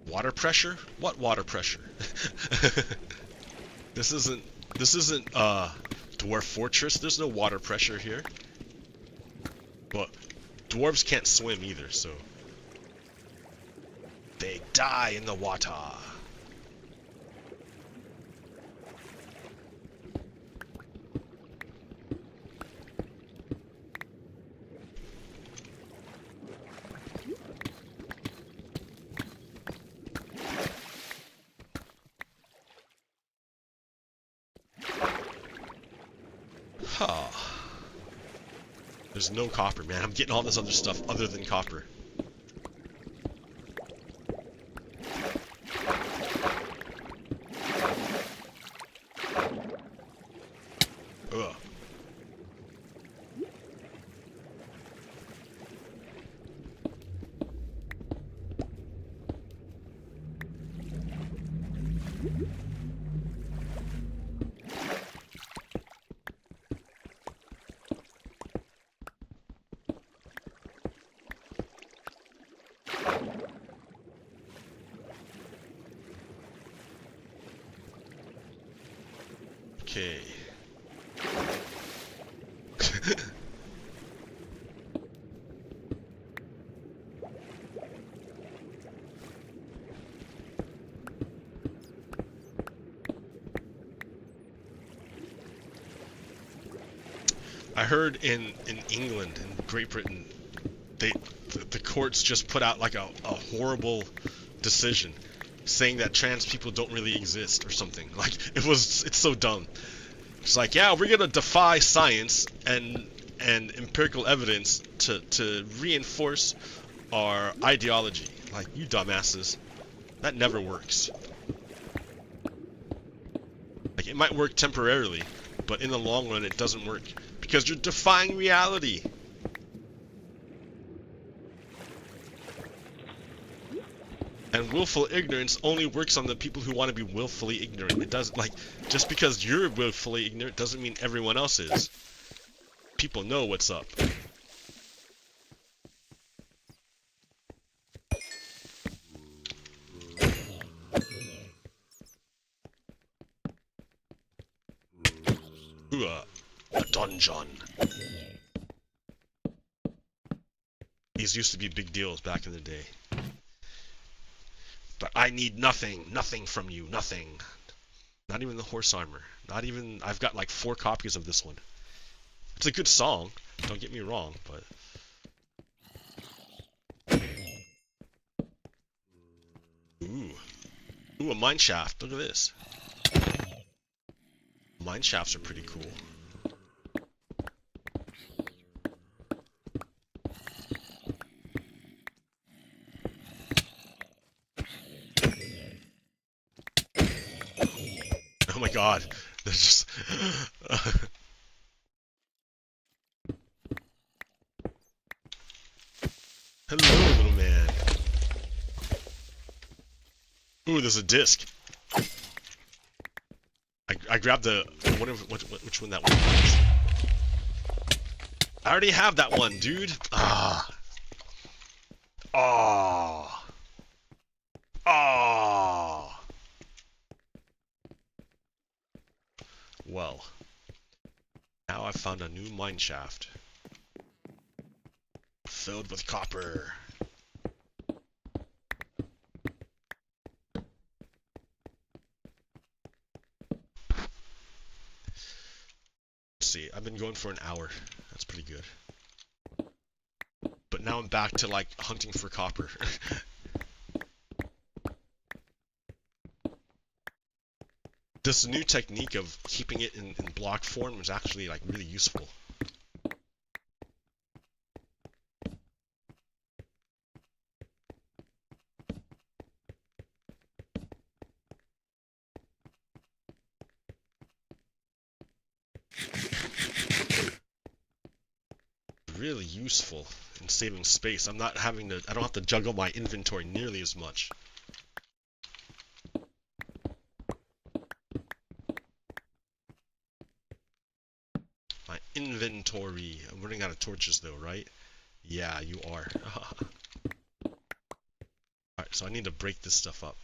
water pressure? What water pressure? This isn't Dwarf Fortress. There's no water pressure here. But dwarves can't swim either, so they die in the water. Huh. There's no copper, man. I'm getting all this other stuff other than copper. Ugh. Okay. I heard in England, in Great Britain, the courts just put out like a horrible decision saying that trans people don't really exist or something. Like it's so dumb. It's like, yeah, we're gonna defy science and empirical evidence to reinforce our ideology. Like, you dumbasses. That never works. Like, it might work temporarily, but in the long run it doesn't work. Because you're defying reality. And willful ignorance only works on the people who want to be willfully ignorant. It doesn't, like, just because you're willfully ignorant doesn't mean everyone else is. People know what's up. Ooh, a donjon. These used to be big deals back in the day. But I need nothing from you, nothing. Not even the horse armor. Not even, I've got like 4 copies of this one. It's a good song, don't get me wrong, but... Ooh. Ooh, a mine shaft, look at this. Mine shafts are pretty cool. Oh my god, they're just... Hello, little man. Ooh, there's a disc. I grabbed the... I wonder which one that one was. I already have that one, dude. Ah. Ah. Ah. Well. Now I've found a new mine shaft. Filled with copper. Let's see, I've been going for an hour. That's pretty good. But now I'm back to, like, hunting for copper. This new technique of keeping it in block form is actually, like, really useful. Really useful in saving space. I'm not having to, I don't have to juggle my inventory nearly as much. My inventory. I'm running out of torches though, right? Yeah, you are. Alright, so I need to break this stuff up.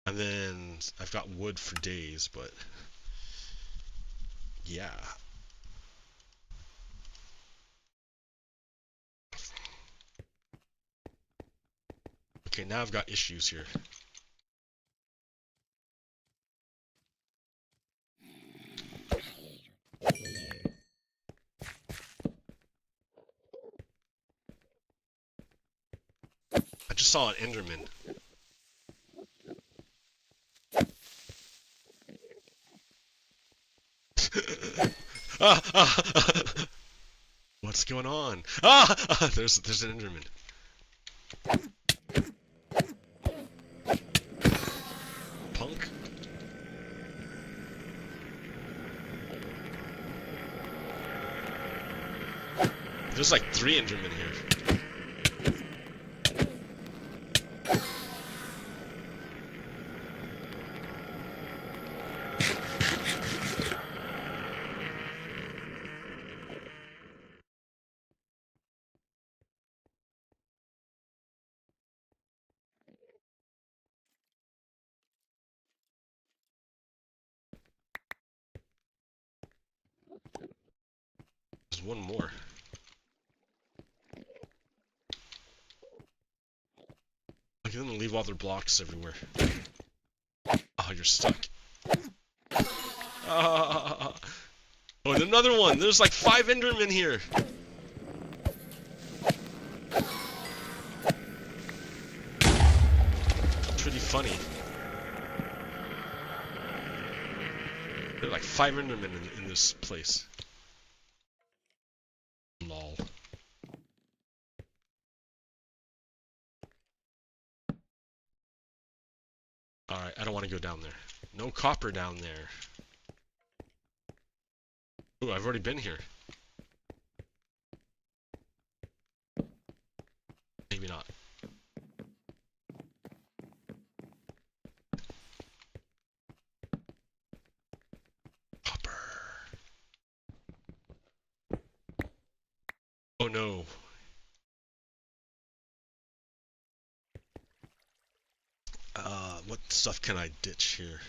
And then I've got wood for days, but yeah. Okay, now I've got issues here. I just saw an Enderman. What's going on? There's an Enderman. Punk. There's like 3 Endermen here. one more. Look at them leave all their blocks everywhere. Oh, you're stuck. Oh, and another one! There's like 5 Endermen here! Pretty funny. There are like 5 Endermen in this place. Lol. Alright, I don't want to go down there. No copper down there. Ooh, I've already been here. Maybe not. Copper. Oh no. What stuff can I ditch here?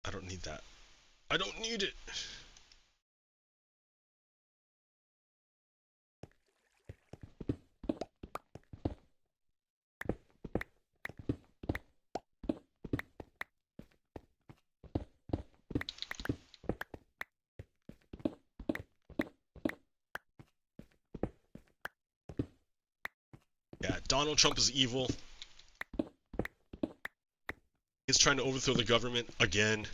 I don't need that. I don't need it! Yeah, Donald Trump is evil. He's trying to overthrow the government again.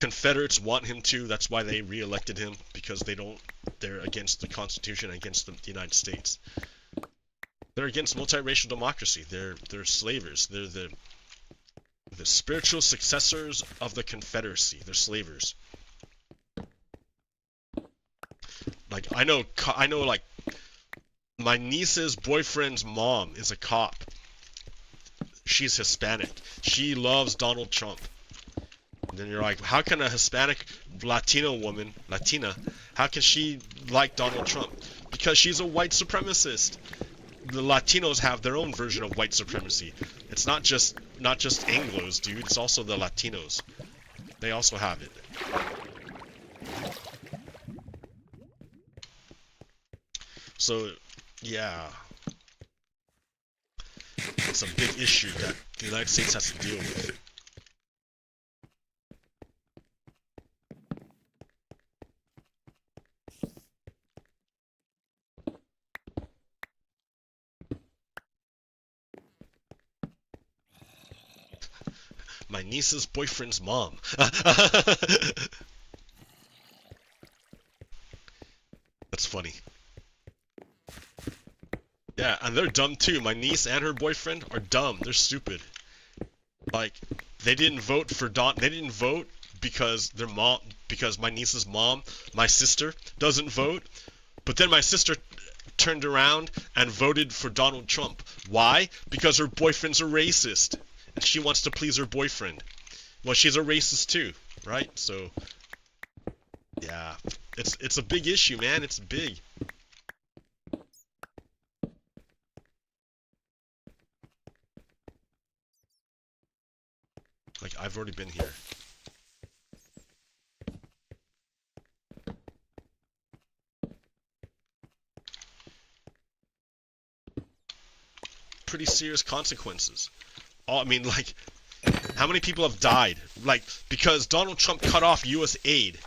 Confederates want him to, that's why they re-elected him, because they're against the Constitution, against the United States. They're against multiracial democracy. They're slavers. They're the spiritual successors of the Confederacy. They're slavers. Like, I know like, my niece's boyfriend's mom is a cop. She's Hispanic. She loves Donald Trump. And then you're like, how can a Hispanic Latina, how can she like Donald Trump? Because she's a white supremacist. The Latinos have their own version of white supremacy. It's not just Anglos, dude. It's also the Latinos. They also have it. So, yeah. It's a big issue that the United States has to deal with. My niece's boyfriend's mom. That's funny. Yeah, and they're dumb too. My niece and her boyfriend are dumb. They're stupid. Like, they didn't vote for they didn't vote because because my niece's mom, my sister, doesn't vote. But then my sister turned around and voted for Donald Trump. Why? Because her boyfriend's a racist. And she wants to please her boyfriend. Well, she's a racist too, right? So, yeah. It's a big issue, man. It's big. Like, I've already been here. Pretty serious consequences. I mean, like, how many people have died? Like, because Donald Trump cut off U.S. aid,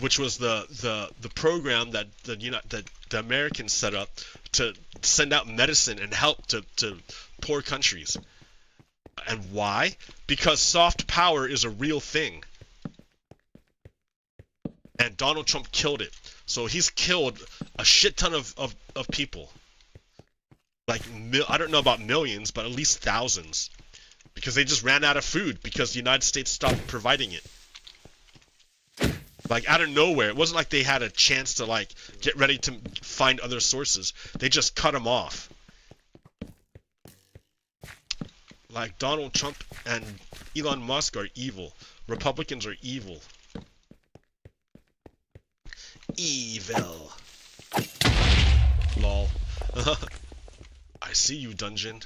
which was the program that the Americans set up to send out medicine and help to poor countries. And why? Because soft power is a real thing. And Donald Trump killed it. So he's killed a shit ton of people. Like, I don't know about millions, but at least thousands. Because they just ran out of food because the United States stopped providing it. Like, out of nowhere. It wasn't like they had a chance to, like, get ready to find other sources. They just cut them off. Like, Donald Trump and Elon Musk are evil. Republicans are evil. Evil. lol. I see you, dungeon.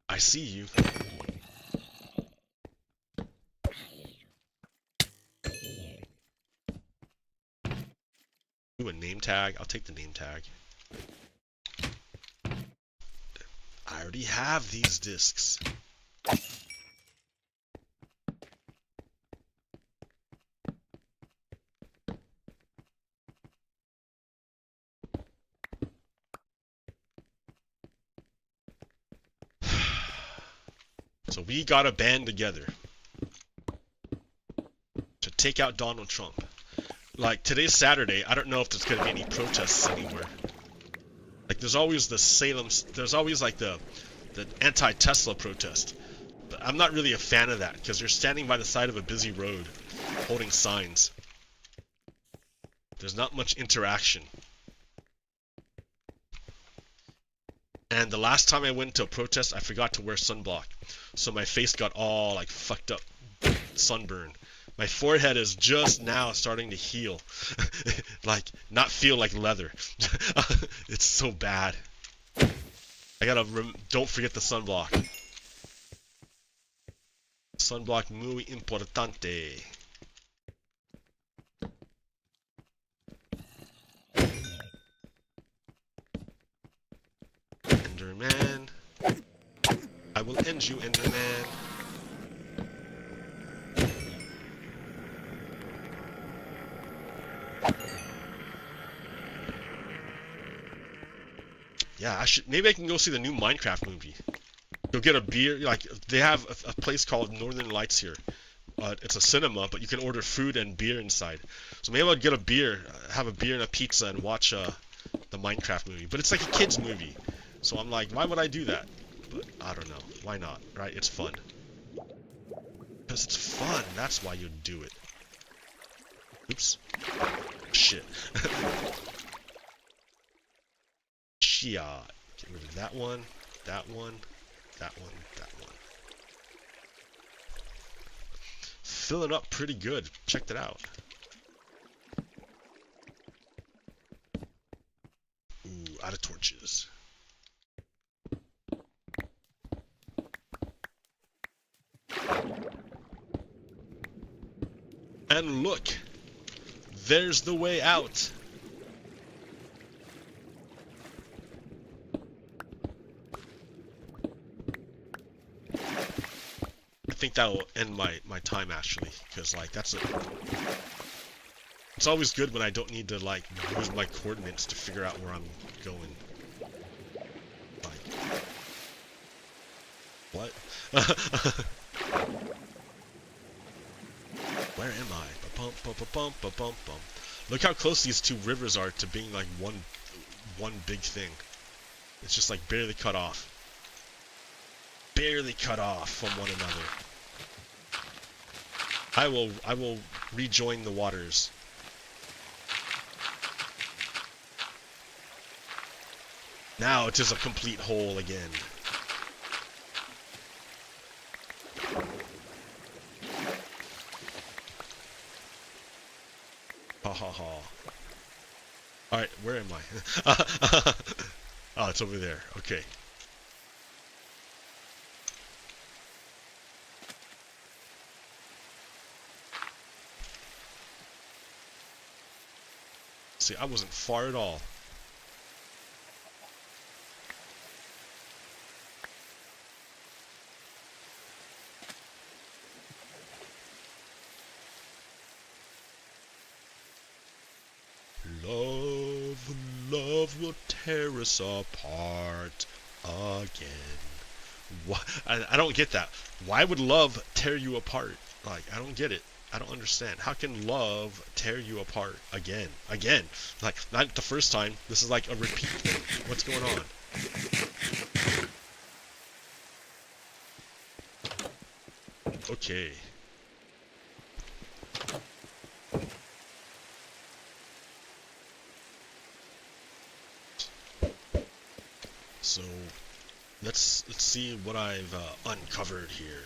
I see you. Do a name tag. I'll take the name tag. I already have these discs. So we gotta band together to take out Donald Trump. Like, today's Saturday, I don't know if there's gonna be any protests anywhere. Like, there's always the there's always like the anti-Tesla protest. But I'm not really a fan of that, because you're standing by the side of a busy road, holding signs. There's not much interaction. And the last time I went to a protest, I forgot to wear sunblock. So my face got all, like, fucked up, sunburn. My forehead is just now starting to heal. Like, not feel like leather. It's so bad. I gotta, don't forget the sunblock. Sunblock muy importante. Enderman. I will end you, Enderman. Yeah, maybe I can go see the new Minecraft movie. Go get a beer. Like, they have a place called Northern Lights here. It's a cinema, but you can order food and beer inside. So maybe I'll get a beer, have a beer and a pizza, and watch the Minecraft movie. But it's like a kid's movie. So I'm like, why would I do that? But I don't know. Why not? Right? It's fun. Because it's fun. That's why you'd do it. Oops. Shit. Shit. Get rid of that one. That one. That one. That one. Filling up pretty good. Check that out. Ooh, out of torches. And look, there's the way out. I think that'll end my time actually, because like that's it. It's always good when I don't need to like use my coordinates to figure out where I'm going. Like, what? Where am I? Ba-bum, ba-ba-bum, ba-bum, bum. Look how close these two rivers are to being like one big thing. It's just like barely cut off. Barely cut off from one another. I will rejoin the waters. Now it is a complete whole again. Ha ha ha. Alright, where am I? Oh, it's over there. Okay. See, I wasn't far at all. Love will tear us apart again. What? I don't get that. Why would love tear you apart? Like, I don't get it. I don't understand. How can love tear you apart again? Again. Like, not the first time. This is like a repeat thing. What's going on? Okay. So, let's see what I've uncovered here.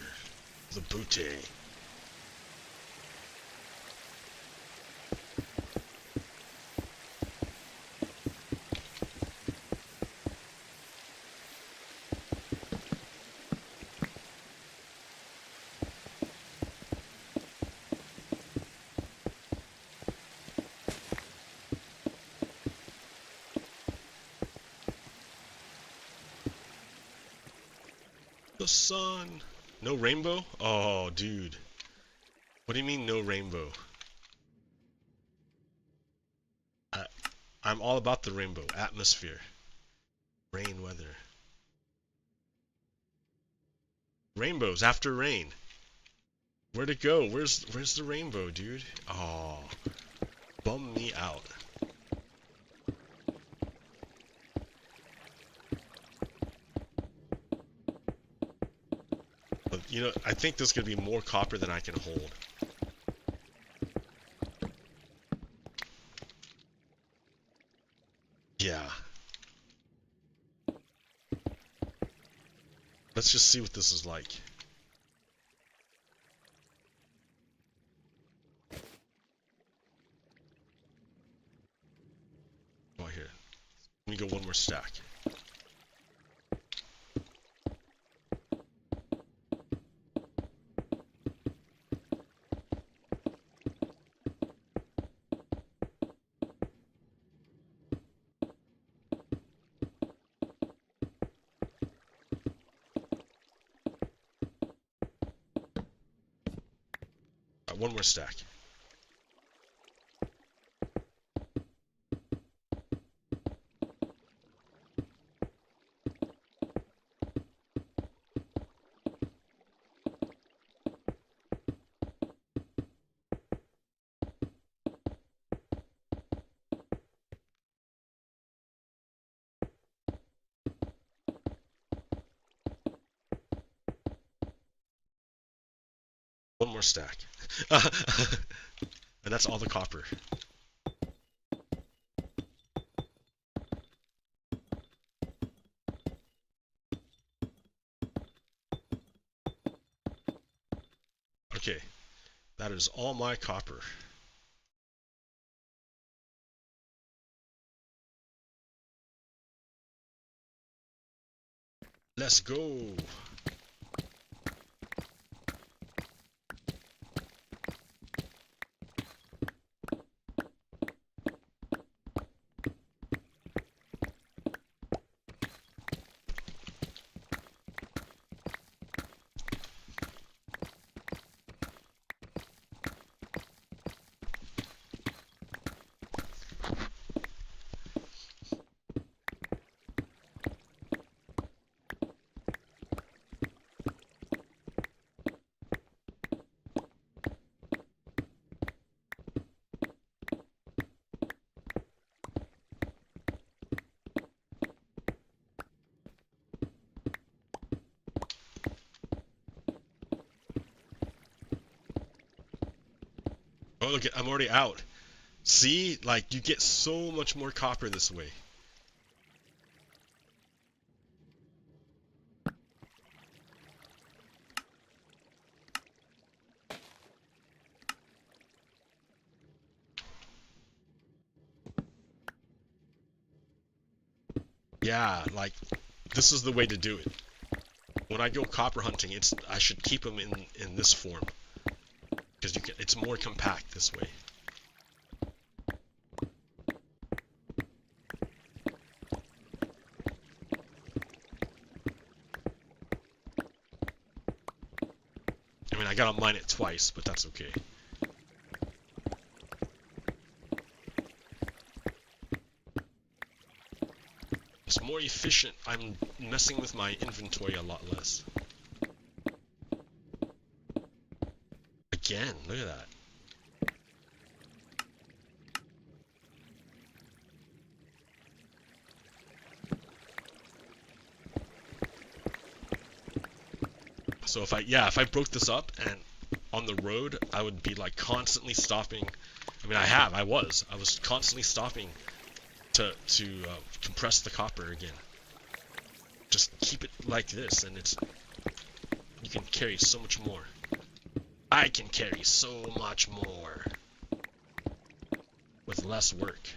The booty. The sun. No rainbow? Oh, dude. What do you mean no rainbow? I'm all about the rainbow. Atmosphere. Rain weather. Rainbows after rain. Where'd it go? Where's the rainbow, dude? Oh, bum me out. But, you know, I think there's gonna be more copper than I can hold. Yeah. Let's just see what this is like. Oh, here. Let me go one more stack. One more stack. One more stack. And that's all the copper. Okay, that is all my copper. Let's go. Oh, look, I'm already out. See? Like, you get so much more copper this way. Yeah, like, this is the way to do it. When I go copper hunting, I should keep them in this form. Because it's more compact this way. I mean, I gotta mine it twice, but that's okay. It's more efficient. I'm messing with my inventory a lot less. Again, look at that. So if I broke this up and on the road, I would be like constantly stopping. I mean, I was constantly stopping to compress the copper again. Just keep it like this, and you can carry so much more. I can carry so much more with less work.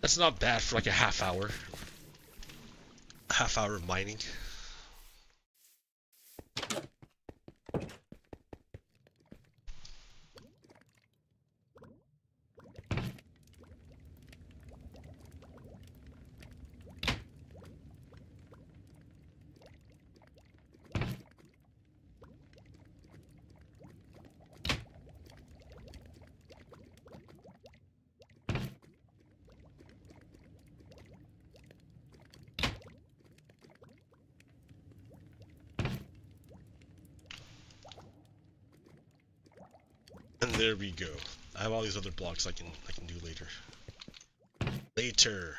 That's not bad for like a half hour. Half hour of mining. And there we go. I have all these other blocks I can do later. Later.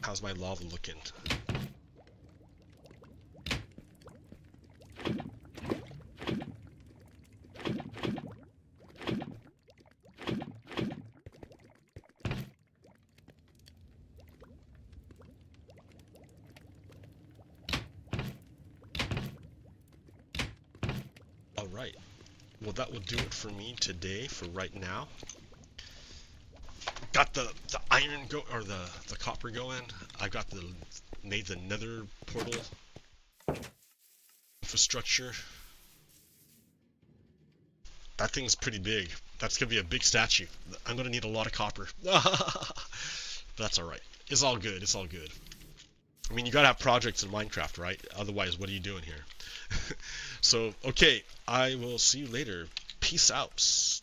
How's my lava looking? Alright, well that will do it for me today for right now. Got the iron go, or the copper going. I got made the nether portal infrastructure. That thing's pretty big. That's gonna be a big statue. I'm gonna need a lot of copper. That's alright. It's all good, it's all good. I mean, you gotta have projects in Minecraft, right? Otherwise, what are you doing here? So, okay, I will see you later. Peace out.